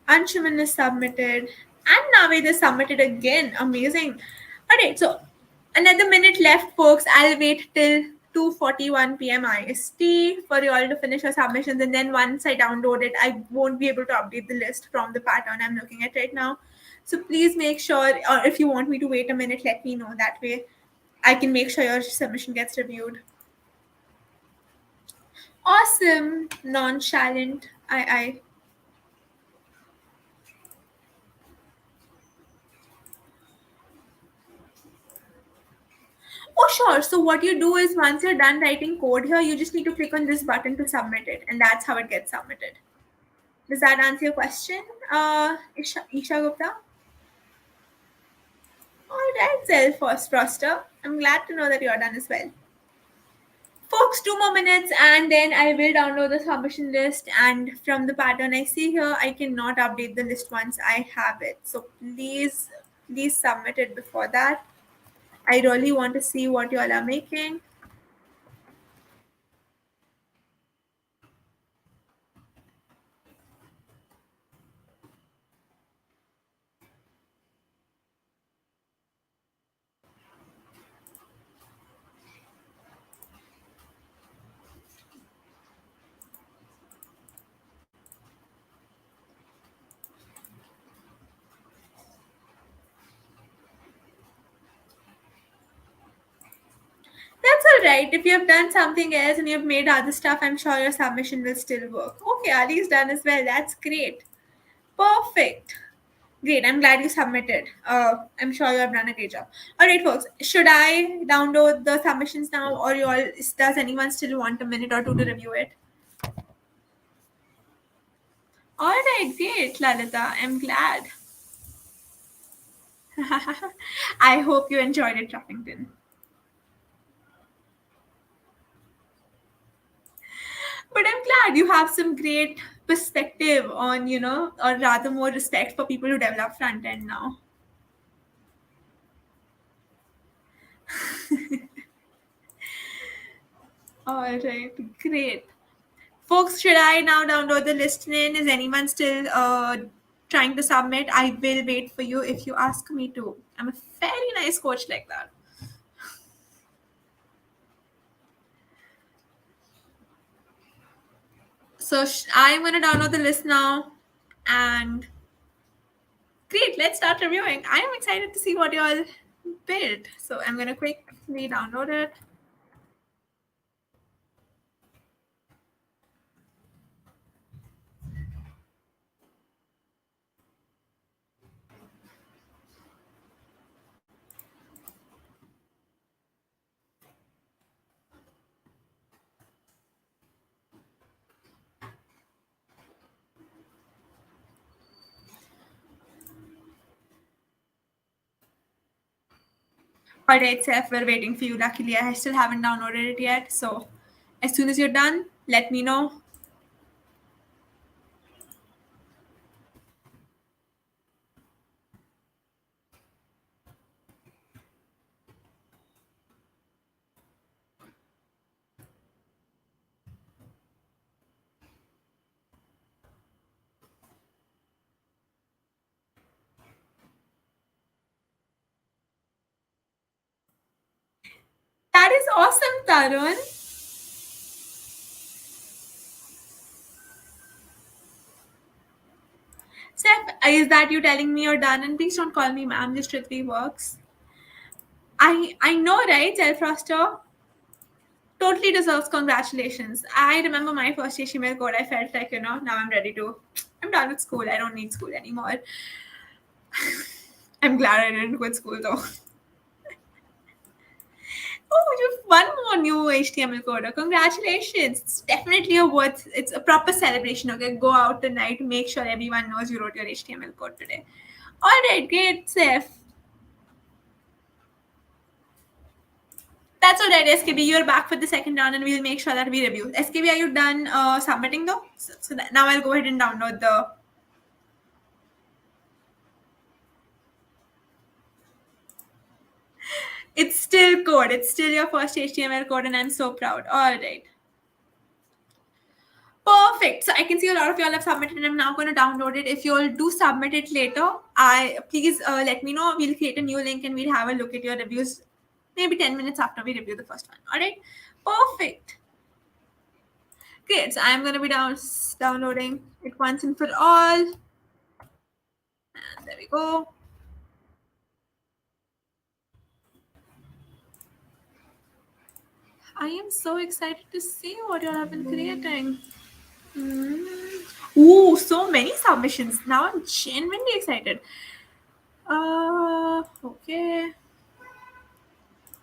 Anshuman is submitted. And Naved is submitted again. Amazing. Alright, so another minute left, folks. I'll wait till 2:41 p.m. IST for you all to finish your submissions, and then once I download it, I won't be able to update the list from the pattern I'm looking at right now. So please make sure, or if you want me to wait a minute, let me know. That way I can make sure your submission gets reviewed. Awesome. Nonchalant. I Oh, sure. So what you do is once you're done writing code here, you just need to click on this button to submit it, and that's how it gets submitted. Does that answer your question, Isha Gupta? All right, self first, Froster. I'm glad to know that you're done as well. Folks, 2 more minutes and then I will download the submission list. And from the pattern I see here, I cannot update the list once I have it. So please submit it before that. I really want to see what you all are making. That's all right. If you have done something else and you've made other stuff, I'm sure your submission will still work. Okay, Ali's done as well. That's great. Perfect. Great. I'm glad you submitted. I'm sure you have done a great job. All right, folks. Should I download the submissions now, or you all? Does anyone still want a minute or two to review it? All right, great, Lalita. I'm glad. I hope you enjoyed it, Truffington. But I'm glad you have some great perspective on, or rather more respect for people who develop front end now. All right, great. Folks, should I now download the list in? Is anyone still trying to submit? I will wait for you if you ask me to. I'm a very nice coach like that. So I'm going to download the list now. And great, let's start reviewing. I am excited to see what you all built. So I'm going to quickly download it. All right, Seth, we're waiting for you. Luckily, I still haven't downloaded it yet. So as soon as you're done, let me know. That is awesome, Tarun. Steph, is that you telling me you're done? And please don't call me ma'am, this strictly works. I know, right, Elfroster? Totally deserves congratulations. I remember my first HTML code. I felt like, now I'm ready to. I'm done with school. I don't need school anymore. I'm glad I didn't quit school though. Oh, you've one more new HTML coder. Congratulations. It's definitely it's a proper celebration. Okay, go out tonight, make sure everyone knows you wrote your HTML code today. All right, great, Seth. That's all right, SKB. You're back for the second round, and we'll make sure that we review. SKB, are you done submitting though? So now I'll go ahead and download the. It's still code. It's still your first HTML code, and I'm so proud. All right. Perfect. So I can see a lot of y'all have submitted, and I'm now going to download it. If you'll do submit it later, I please let me know. We'll create a new link and we'll have a look at your reviews maybe 10 minutes after we review the first one. All right. Perfect. Great. So I'm going to be downloading it once and for all. And there we go. I am so excited to see what you have been creating. Ooh, so many submissions. Now I'm genuinely excited. Okay.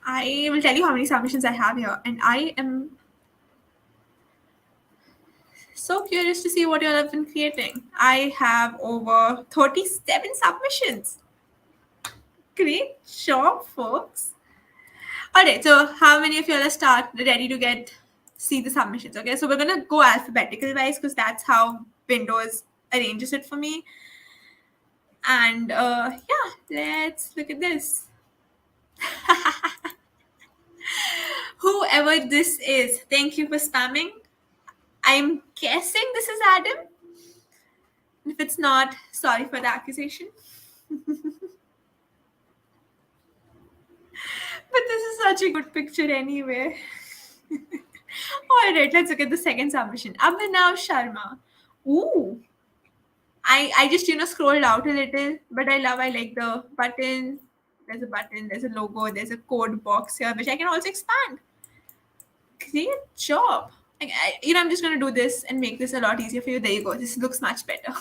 I will tell you how many submissions I have here, and I am so curious to see what you all have been creating. I have over 37 submissions. Great job, folks. All right, so how many of you all are ready to see the submissions? Okay, so we're gonna go alphabetical wise because that's how Windows arranges it for me. And yeah, let's look at this. Whoever this is, thank you for spamming. I'm guessing this is Adam. If it's not, sorry for the accusation. But this is such a good picture anyway. All right, let's look at the second submission. Abhinav Sharma. Ooh. I just scrolled out a little, but I like the button. There's a button, there's a logo, there's a code box here, which I can also expand. Great job. I'm just gonna do this and make this a lot easier for you. There you go. This looks much better.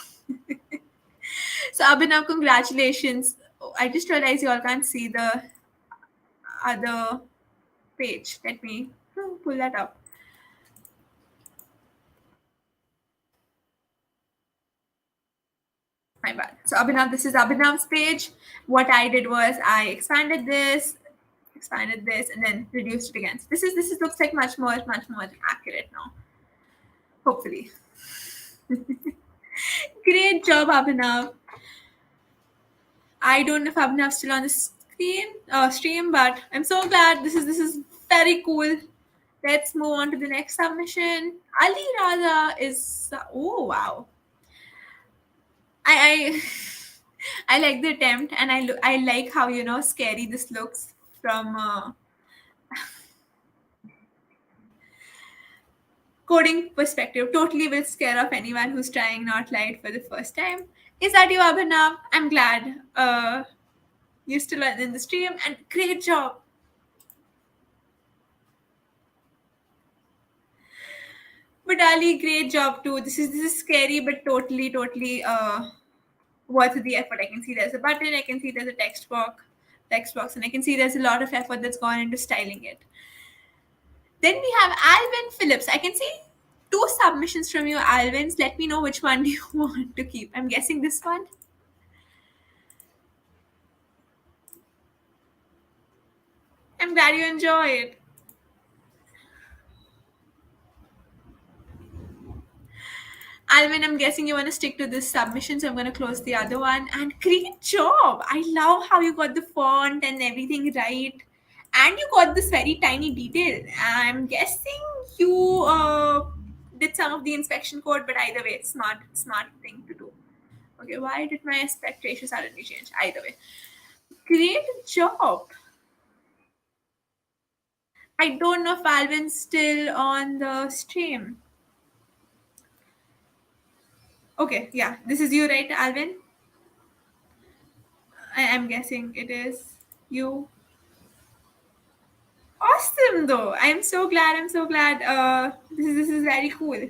So Abhinav, congratulations. Oh, I just realized you all can't see the other page. Let me pull that up. My bad. So Abhinav, this is Abhinav's page. What I did was I expanded this, and then reduced it again. So this looks like much more accurate now. Hopefully. Great job, Abhinav. I don't know if Abhinav's still on the stream, but I'm so glad. This is very cool. Let's move on to the next submission. Ali Raza is oh wow. I I like the attempt, and I like how scary this looks from coding perspective. Totally will scare off anyone who's trying not light for the first time. Is that you, Abhinav? I'm glad you're still in the stream, and great job. But Ali, great job too. This is scary, but totally worth the effort. I can see there's a button. I can see there's a text box, and I can see there's a lot of effort that's gone into styling it. Then we have Alvin Phillips. I can see 2 submissions from you, Alvins. Let me know which one do you want to keep. I'm guessing this one. I'm glad you enjoy it. Alvin, I'm guessing you want to stick to this submission, so I'm going to close the other one. And great job! I love how you got the font and everything right. And you got this very tiny detail. I'm guessing you did some of the inspection code, but either way, smart thing to do. Okay, why did my aspect ratio suddenly change? Either way. Great job! I don't know if Alvin's still on the stream. Okay, yeah, this is you, right, Alvin? I'm guessing it is you. Awesome, though. I'm so glad. This is very cool.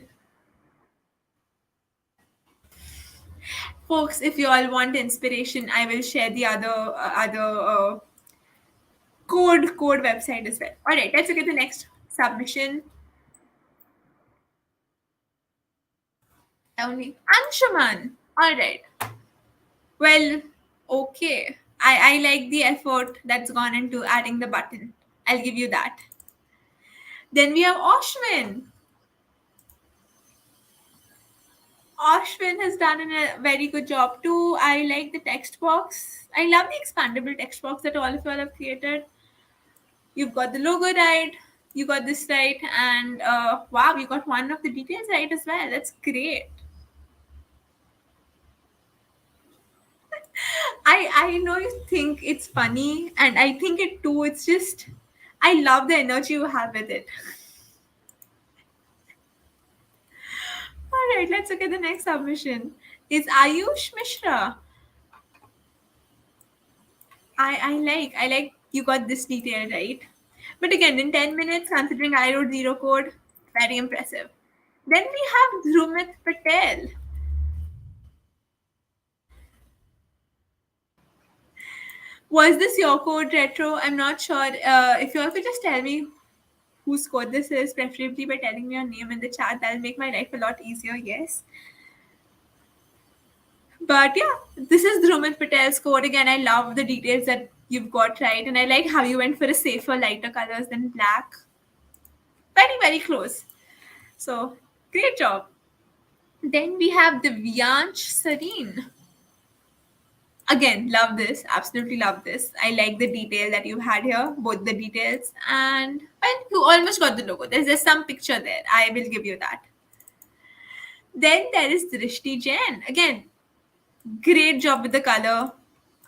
Folks, if you all want inspiration, I will share the other code website as well. All right, let's look at the next submission. Only Anshuman. All right. Well, okay. I like the effort that's gone into adding the button. I'll give you that. Then we have Ashwin. Ashwin has done a very good job too. I like the text box. I love the expandable text box that all of you all have created. You've got the logo right, you got this right, and wow, you got one of the details right as well. That's great. I know you think it's funny, and I think it too. It's just I love the energy you have with it. All right, let's look at the next submission. Is Ayush Mishra. I like you got this detail right. But again, in 10 minutes, considering I wrote zero code, very impressive. Then we have Drumit Patel. Was this your code retro? I'm not sure. If you all could just tell me whose code this is, preferably by telling me your name in the chat, that'll make my life a lot easier, yes. But yeah, this is Drumit Patel's code. Again, I love the details that you've got right, and I like how you went for a safer, lighter colors than black. Very, very close. So, great job. Then we have the Vyanch Serene. Again, love this. Absolutely love this. I like the detail that you had here, both the details, and well, you almost got the logo. There's some picture there. I will give you that. Then there is Drishti Jain. Again, great job with the color.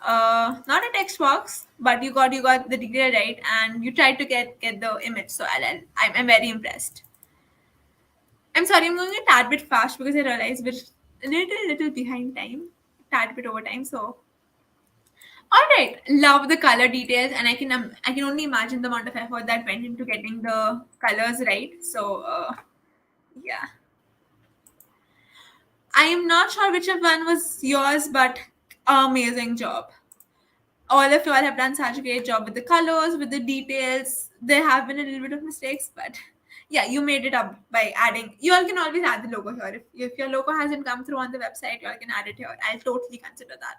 Not a text box, but you got the detail right, and you tried to get the image. So I'm very impressed. I'm sorry, I'm going a tad bit fast because I realized we're a little behind time, tad bit over time. So, all right, love the color details, and I can only imagine the amount of effort that went into getting the colors right. So, yeah, I am not sure which of one was yours, but amazing job. All of you all have done such a great job with the colors, with the details. There have been a little bit of mistakes, but yeah, you made it up by adding. You all can always add the logo here. If your logo hasn't come through on the website, you all can add it here. I'll totally consider that.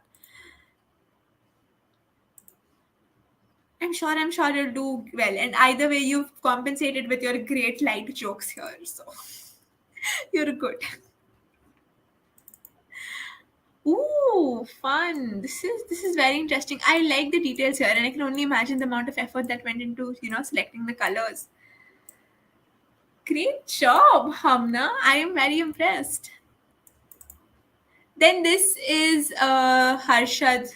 I'm sure you'll do well. And either way, you've compensated with your great light jokes here. So you're good. Ooh, fun. This is very interesting. I like the details here, and I can only imagine the amount of effort that went into, selecting the colors. Great job, Hamna. I am very impressed. Then this is Harshad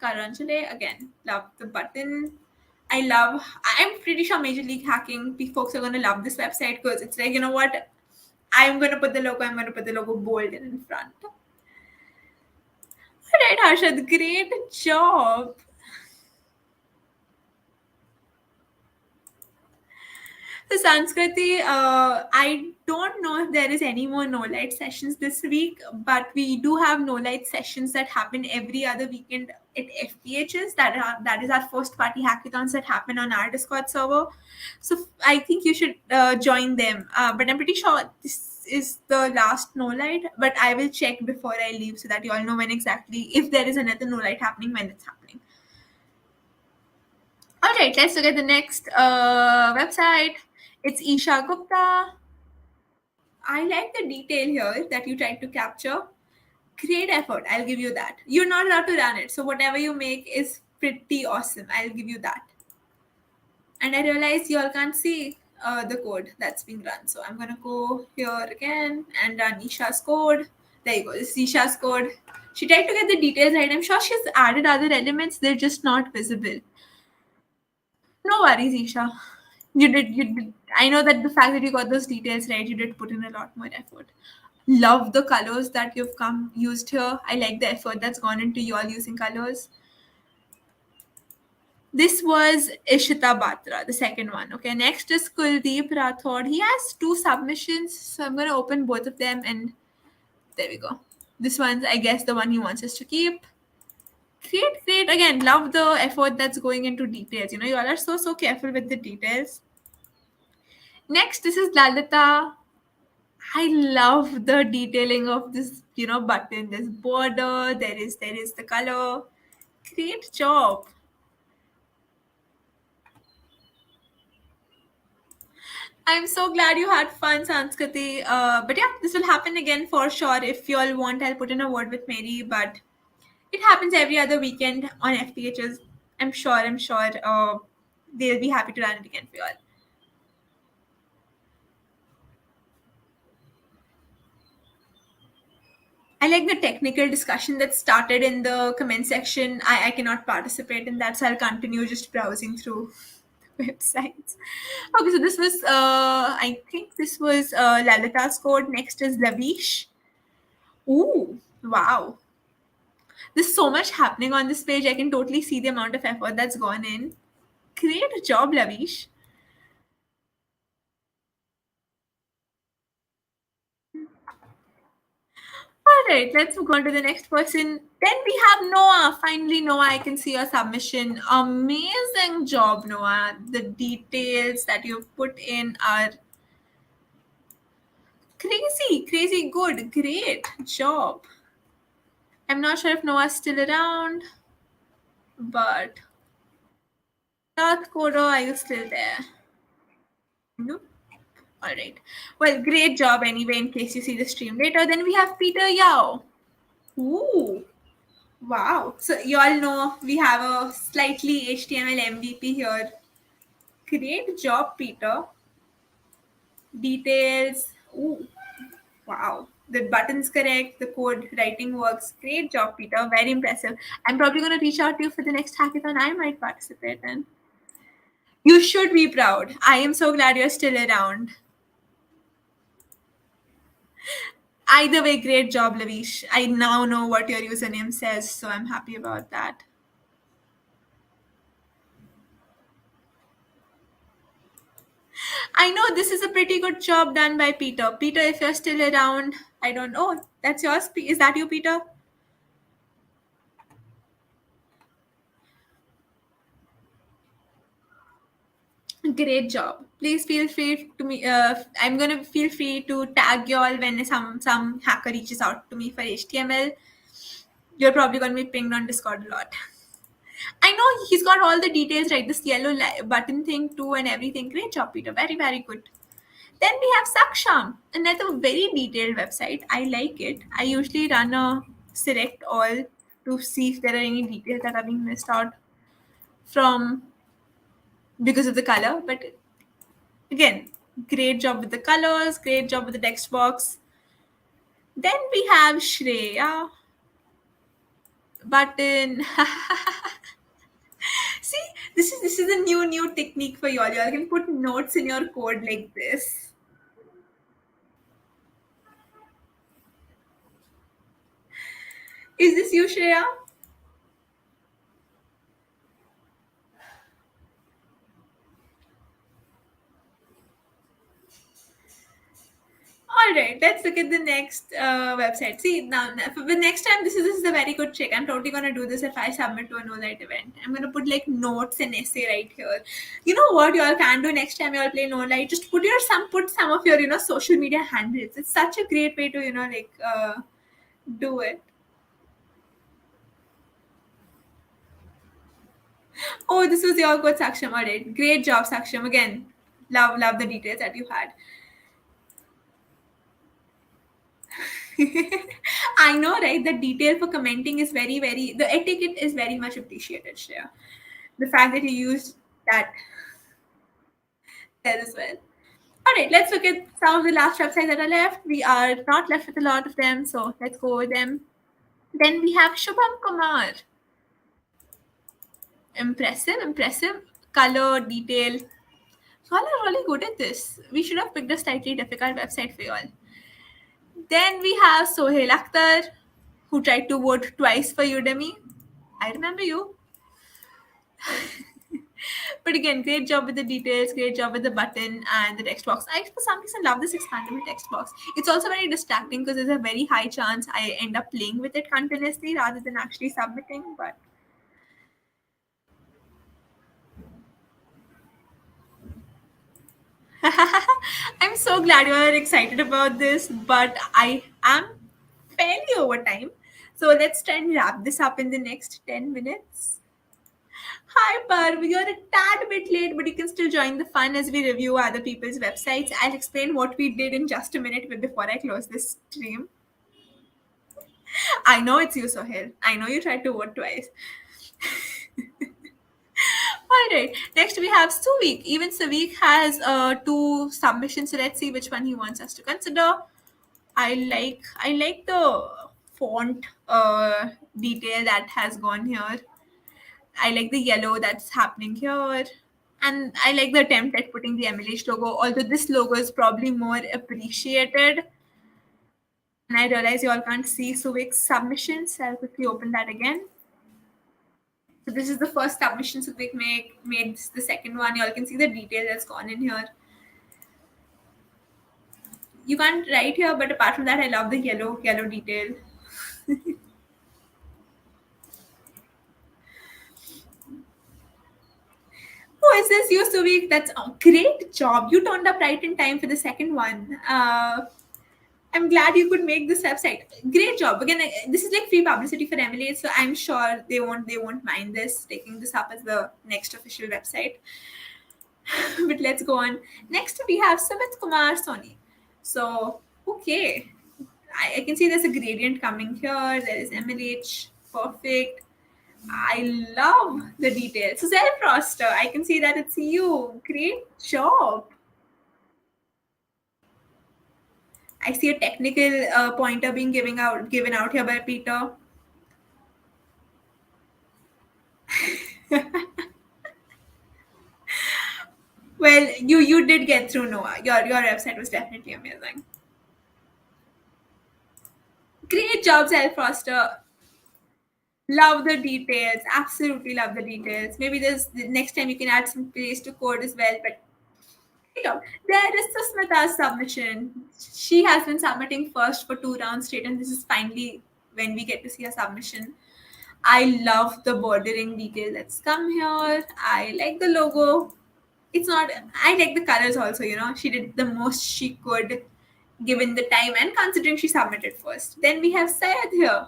Karanjale. Again, love the button. I'm pretty sure Major League Hacking folks are going to love this website because it's like, you know what? I'm going to put the logo bold in front. All right, Harshad, great job. So Sanskriti, I don't know if there is any more no light sessions this week, but we do have no light sessions that happen every other weekend at FPHs. That is our first party hackathons that happen on our Discord server. So I think you should join them. But I'm pretty sure this is the last no light. But I will check before I leave so that you all know when exactly, if there is another no light happening, when it's happening. All right, let's look at the next website. It's Isha Gupta. I like the detail here that you tried to capture. Great effort. I'll give you that. You're not allowed to run it. So whatever you make is pretty awesome. I'll give you that. And I realize you all can't see the code that's being run. So I'm going to go here again and run Isha's code. There you go. This is Isha's code. She tried to get the details right. I'm sure she's added other elements. They're just not visible. No worries, Isha. You did. I know that the fact that you got those details right, you did put in a lot more effort. Love the colors that you've used here. I like the effort that's gone into you all using colors. This was Ishita Batra, the second one. Okay, next is Kuldeep Rathod. He has two submissions, so I'm going to open both of them, and there we go. This one's, I guess, the one he wants us to keep. Great. Again, love the effort that's going into details. You all are so careful with the details. Next, this is Lalita. I love the detailing of this, button. This border. There is the color. Great job. I'm so glad you had fun, Sanskriti. But yeah, this will happen again for sure. If you all want, I'll put in a word with Mary. But it happens every other weekend on FPHs. I'm sure. they'll be happy to run it again for you all. I like the technical discussion that started in the comment section. I cannot participate in that, so I'll continue just browsing through websites. Okay, so this was, I think this was Lalita's code. Next is Lavish. Ooh, wow. There's so much happening on this page. I can totally see the amount of effort that's gone in. Great job, Lavish. All right, let's move on to the next person. Then we have Noah. Finally, Noah, I can see your submission. Amazing job, Noah. The details that you've put in are crazy, crazy good. Great job. I'm not sure if Noah's still around, but North Korea, are you still there? No? All right. Well, great job anyway, in case you see the stream later. Then we have Peter Yao. Ooh. Wow. So you all know we have a slightly HTML MVP here. Great job, Peter. Details. Ooh. Wow. The button's correct. The code writing works. Great job, Peter. Very impressive. I'm probably going to reach out to you for the next hackathon I might participate in. You should be proud. I am so glad you're still around. Either way, great job, Lavish. I now know what your username says, so I'm happy about that. I know this is a pretty good job done by Peter. Peter, if you're still around, I don't know. That's yours. Is that you, Peter? Great job. Please feel free to me. I'm gonna feel free to tag you all when some hacker reaches out to me for HTML. You're probably gonna be pinged on Discord a lot. I know he's got all the details right. This yellow button thing too and everything. Great job, Peter. Very very good. Then we have Saksham, another very detailed website. I like it. I usually run a select all to see if there are any details that are being missed out from because of the color. But again, great job with the colors, great job with the text box. Then we have Shreya button. See, this is a new technique for y'all. Y'all can put notes in your code like this. Is this you, Shreya? All right, let's look at the next website. See, now for the next time, this is a very good trick. I'm totally gonna do this if I submit to a no light event. I'm gonna put like notes and essay right here. You know what you all can do next time you all play no light? Just put some of your social media handles. It's such a great way to do it. Oh, this was your code, Saksham. All right, great job, Saksham. Again, love the details that you had. I know, right? The detail for commenting is the etiquette is very much appreciated, Shreya. The fact that you used that there as well. All right, let's look at some of the last websites that are left. We are not left with a lot of them, so let's go with them. Then we have Shubham Kumar. Impressive. Color, detail. You all are really good at this. We should have picked a slightly difficult website for you all. Then we have Sohail Akhtar, who tried to vote twice for Udemy. I remember you. But again, great job with the details, great job with the button and the text box. I, for some reason, love this expandable text box. It's also very distracting because there's a very high chance I end up playing with it continuously rather than actually submitting. But I'm so glad you are excited about this, but I am fairly over time. So let's try and wrap this up in the next 10 minutes. Hi, Parv. You're a tad bit late, but you can still join the fun as we review other people's websites. I'll explain what we did in just a minute before I close this stream. I know it's you, Sohail. I know you tried to vote twice. All right. Next we have Suvik. Even Suvik has two submissions. So let's see which one he wants us to consider. I like the font detail that has gone here. I like the yellow that's happening here. And I like the attempt at putting the MLH logo, although this logo is probably more appreciated. And I realize you all can't see Suvik's submissions. So I'll quickly open that again. So this is the first submission Suvik made. This is the second one. You all can see the detail that's gone in here. You can't write here, but apart from that, I love the yellow detail. Who is this? You, Suvik. That's a great job. You turned up right in time for the second one. I'm glad you could make this website. Great job. Again, this is like free publicity for Emily, so I'm sure they won't mind this taking this up as the next official website. But let's go on. Next we have Sumit Kumar Soni. So okay, I can see there's a gradient coming here. There is MLH. Perfect. I love the details. So self roster. I can see that it's you. Great job. I see a technical pointer being given out here by Peter. Well, you did get through, Noah. Your website was definitely amazing. Great job, Self Foster. Love the details. Absolutely love the details. Maybe there's the next time you can add some place to code as well. But you know, there is Susmita's submission. She has been submitting first for 2 rounds straight, and this is finally when we get to see her submission. I love the bordering detail that's come here. I like the logo. It's not, I like the colors also, she did the most she could given the time and considering she submitted first. Then we have Syed here.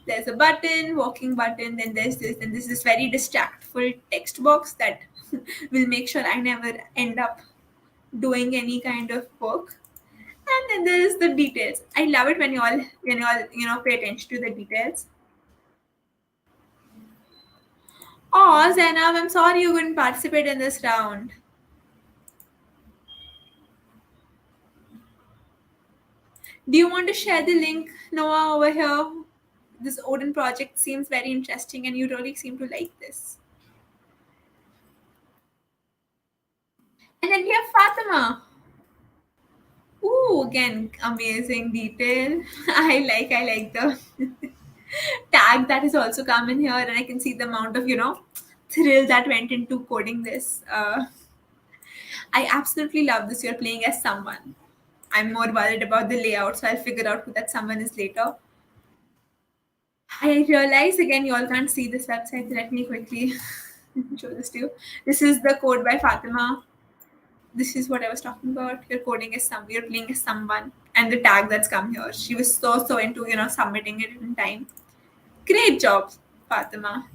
There's a button, walking button, then there's this, and this is very distractful text box that will make sure I never end up doing any kind of work. And then there's the details. I love it when you all pay attention to the details. Oh, Zainab, I'm sorry you couldn't participate in this round. Do you want to share the link, Noah, over here? This Odin project seems very interesting and you really seem to like this. And then we have Fatima. Ooh, again, amazing detail. I like the tag that has also come in here, and I can see the amount of thrill that went into coding this. I absolutely love this. You're playing as someone. I'm more worried about the layout, so I'll figure out who that someone is later. I realize again you all can't see this website. Let me quickly show this to you. This is the code by Fatima. This is what I was talking about. You're playing as someone, and the tag that's come here. She was so into submitting it in time. Great job, Fatima.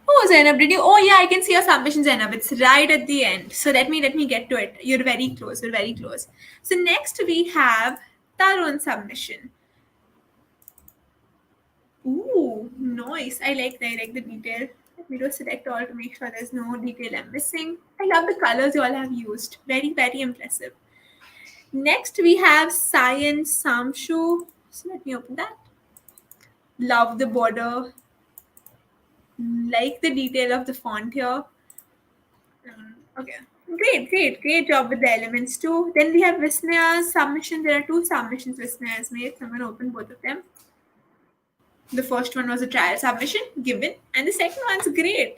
Oh, Zainab, did you? Oh, yeah, I can see your submission, Zainab. It's right at the end. So let me get to it. You're very close. You're very close. So next we have Tarun submission. Ooh, nice. I like the detail. Let me do select all to make sure there's no detail I'm missing. I love the colors you all have used. Very, very impressive. Next we have Science Samshu. So let me open that. Love the border. Like the detail of the font here. Okay. Great job with the elements too. Then we have Vismaya's submission. There are two submissions Vismaya has made. So I'm going to open both of them. The first one was a trial submission given, and the second one's great.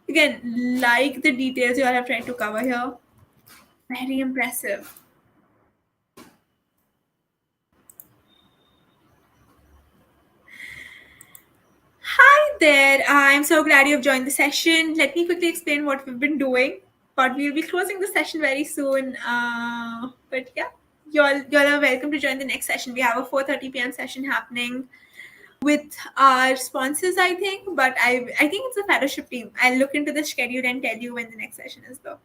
Again, like the details you all have tried to cover here. Very impressive. Hi there. I'm so glad you've joined the session. Let me quickly explain what we've been doing. But we'll be closing the session very soon. But yeah, you all are welcome to join the next session. We have a 4:30 p.m. session happening with our sponsors, I think. But I think it's a fellowship team. I'll look into the schedule and tell you when the next session is though.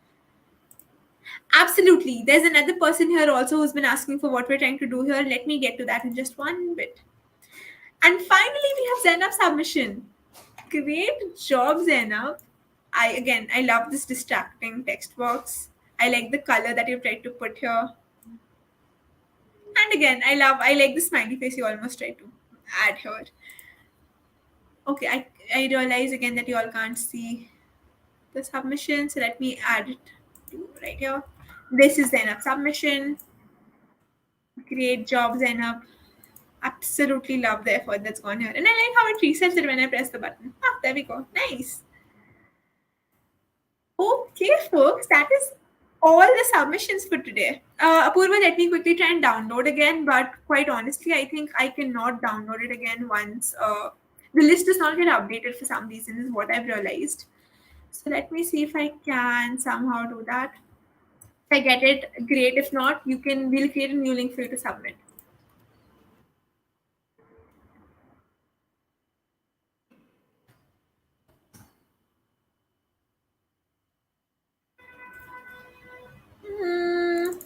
Absolutely. There's another person here also who's been asking for what we're trying to do here. Let me get to that in just one bit. And finally, we have Zainab submission. Great job, Zainab. I love this distracting text box. I like the color that you've tried to put here. And again, I like the smiley face you almost tried to add here. Okay, I realize again that you all can't see the submission, so let me add it to right here. This is Zainab submission. Great job, Zainab. Absolutely love the effort that's gone here. And I like how it resets it when I press the button. Ah, there we go. Nice. Okay, folks, that is all the submissions for today. Apurva, let me quickly try and download again, but quite honestly, I think I cannot download it again once the list does not get updated for some reason, is what I've realized. So let me see if I can somehow do that. If I get it, great. If not, we'll create a new link for you to submit. Hmm.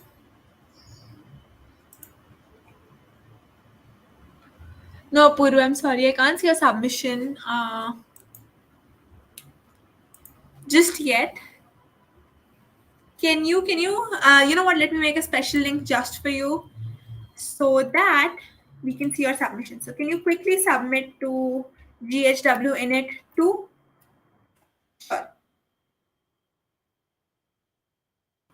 No, Puru, I'm sorry, I can't see a submission just yet. You know what? Let me make a special link just for you so that we can see your submission. So, can you quickly submit to GHW INIT 2? Sure.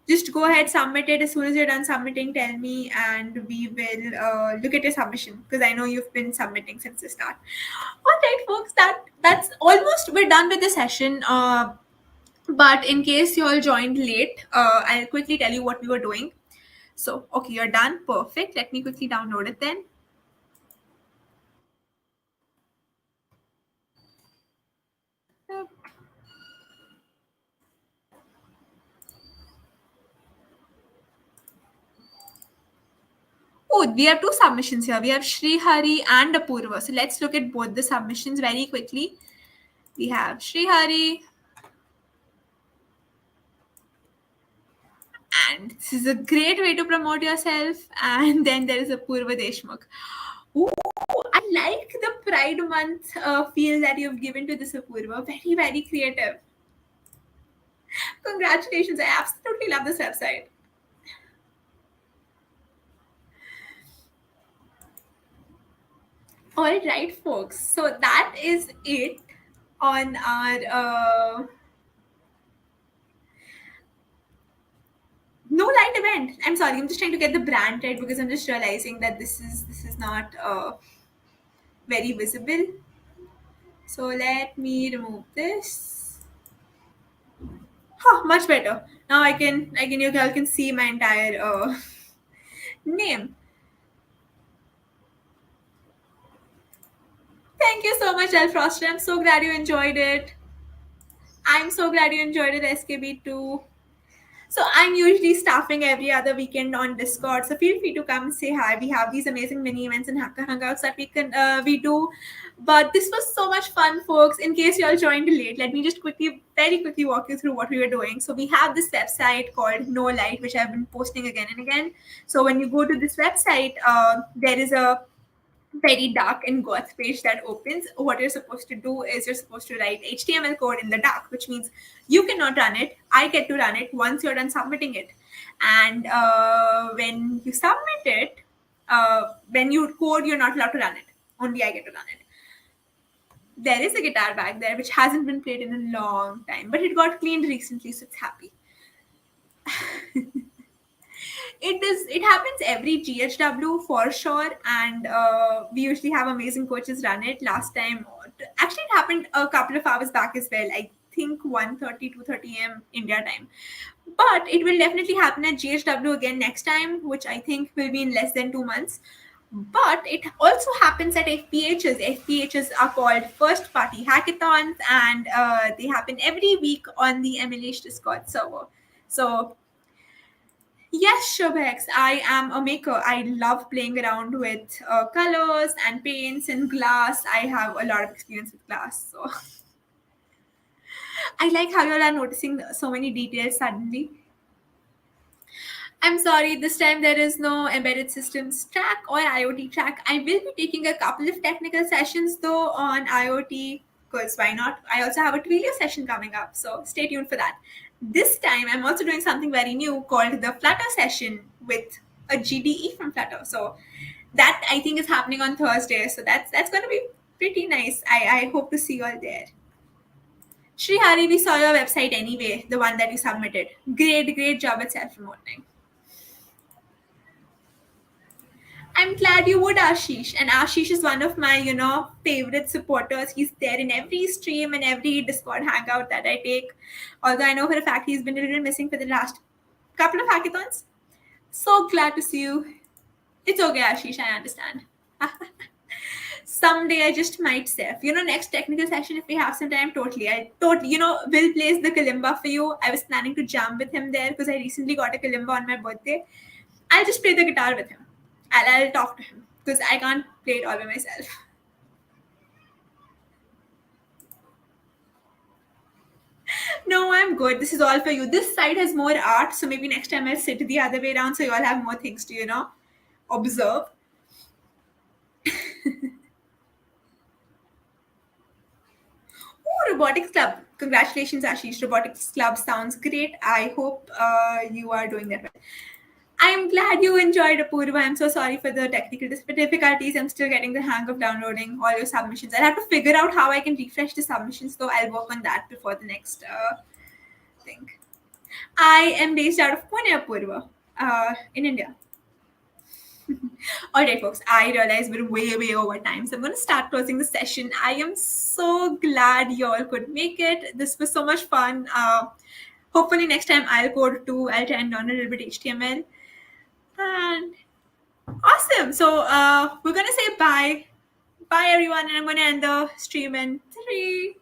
Just go ahead, submit it. As soon as you're done submitting, tell me, and we will look at your submission because I know you've been submitting since the start. All right, folks, that's almost we're done with the session. But in case you all joined late, I'll quickly tell you what we were doing. So, okay, you're done. Perfect. Let me quickly download it then. Oh, we have two submissions here. We have Shri Hari and Apurva. So let's look at both the submissions very quickly. We have Shri Hari, and this is a great way to promote yourself. And then there is Apurva Deshmukh. Ooh, I like the Pride Month feel that you've given to this Apurva. Very, very creative. Congratulations. I absolutely love this website. All right, folks. So that is it on our no light event. I'm sorry. I'm just trying to get the brand right because I'm just realizing that this is not very visible. So let me remove this. Huh, much better. Now you all can see my entire name. Thank you so much, Elfroster. I'm so glad you enjoyed it. I'm so glad you enjoyed it, SKB too. So I'm usually staffing every other weekend on Discord. So feel free to come and say hi. We have these amazing mini events and hacker hangouts that we do. But this was so much fun, folks. In case you all joined late, let me just very quickly walk you through what we were doing. So we have this website called No Light, which I've been posting again and again. So when you go to this website, there is a very dark and goth page that opens. What you're supposed to do is you're supposed to write HTML code in the dark, which means you cannot run it. I get to run it once you're done submitting it. And when you submit it, when you code, you're not allowed to run it. Only I get to run it. There is a guitar back there which hasn't been played in a long time, but it got cleaned recently, so it's happy. It happens every GHW for sure, and we usually have amazing coaches run it. Last time, actually it happened a couple of hours back as well. I think 1:30, 2:30 a.m. India time, but it will definitely happen at GHW again next time, which I think will be in less than 2 months. But it also happens at FPHs. FPHs are called first party hackathons, and they happen every week on the MLH Discord server. So yes, Shobhex, I am a maker. I love playing around with colors and paints and glass. I have a lot of experience with glass. So I like how you all are noticing so many details suddenly. I'm sorry, this time there is no embedded systems track or IoT track. I will be taking a couple of technical sessions though on IoT, because why not? I also have a Twilio session coming up, so stay tuned for that. This time I'm also doing something very new called the Flutter session with a GDE from Flutter. So that I think is happening on Thursday. So that's going to be pretty nice. I hope to see you all there. Shri Hari, we saw your website anyway, the one that you submitted. Great job at self promoting. I'm glad you would, Ashish. And Ashish is one of my, favorite supporters. He's there in every stream and every Discord hangout that I take. Although I know for a fact he's been a little missing for the last couple of hackathons. So glad to see you. It's okay, Ashish. I understand. Someday I just might save. Next technical session, if we have some time, totally. I totally, Will plays the kalimba for you. I was planning to jam with him there because I recently got a kalimba on my birthday. I'll just play the guitar with him. I'll talk to him because I can't play it all by myself. No, I'm good. This is all for you. This side has more art, so maybe next time I'll sit the other way around so you all have more things to, observe. Oh, Robotics Club. Congratulations, Ashish. Robotics Club sounds great. I hope you are doing that well. I'm glad you enjoyed Apurva. I'm so sorry for the technical difficulties. I'm still getting the hang of downloading all your submissions. I'll have to figure out how I can refresh the submissions, though I'll work on that before the next thing. I am based out of Pune, Apurva, in India. All right, folks, I realize we're way over time. So I'm going to start closing the session. I am so glad you all could make it. This was so much fun. Hopefully next time I'll code too. I'll try and learn a little bit HTML. And awesome. So we're going to say bye. Bye, everyone. And I'm going to end the stream in 3,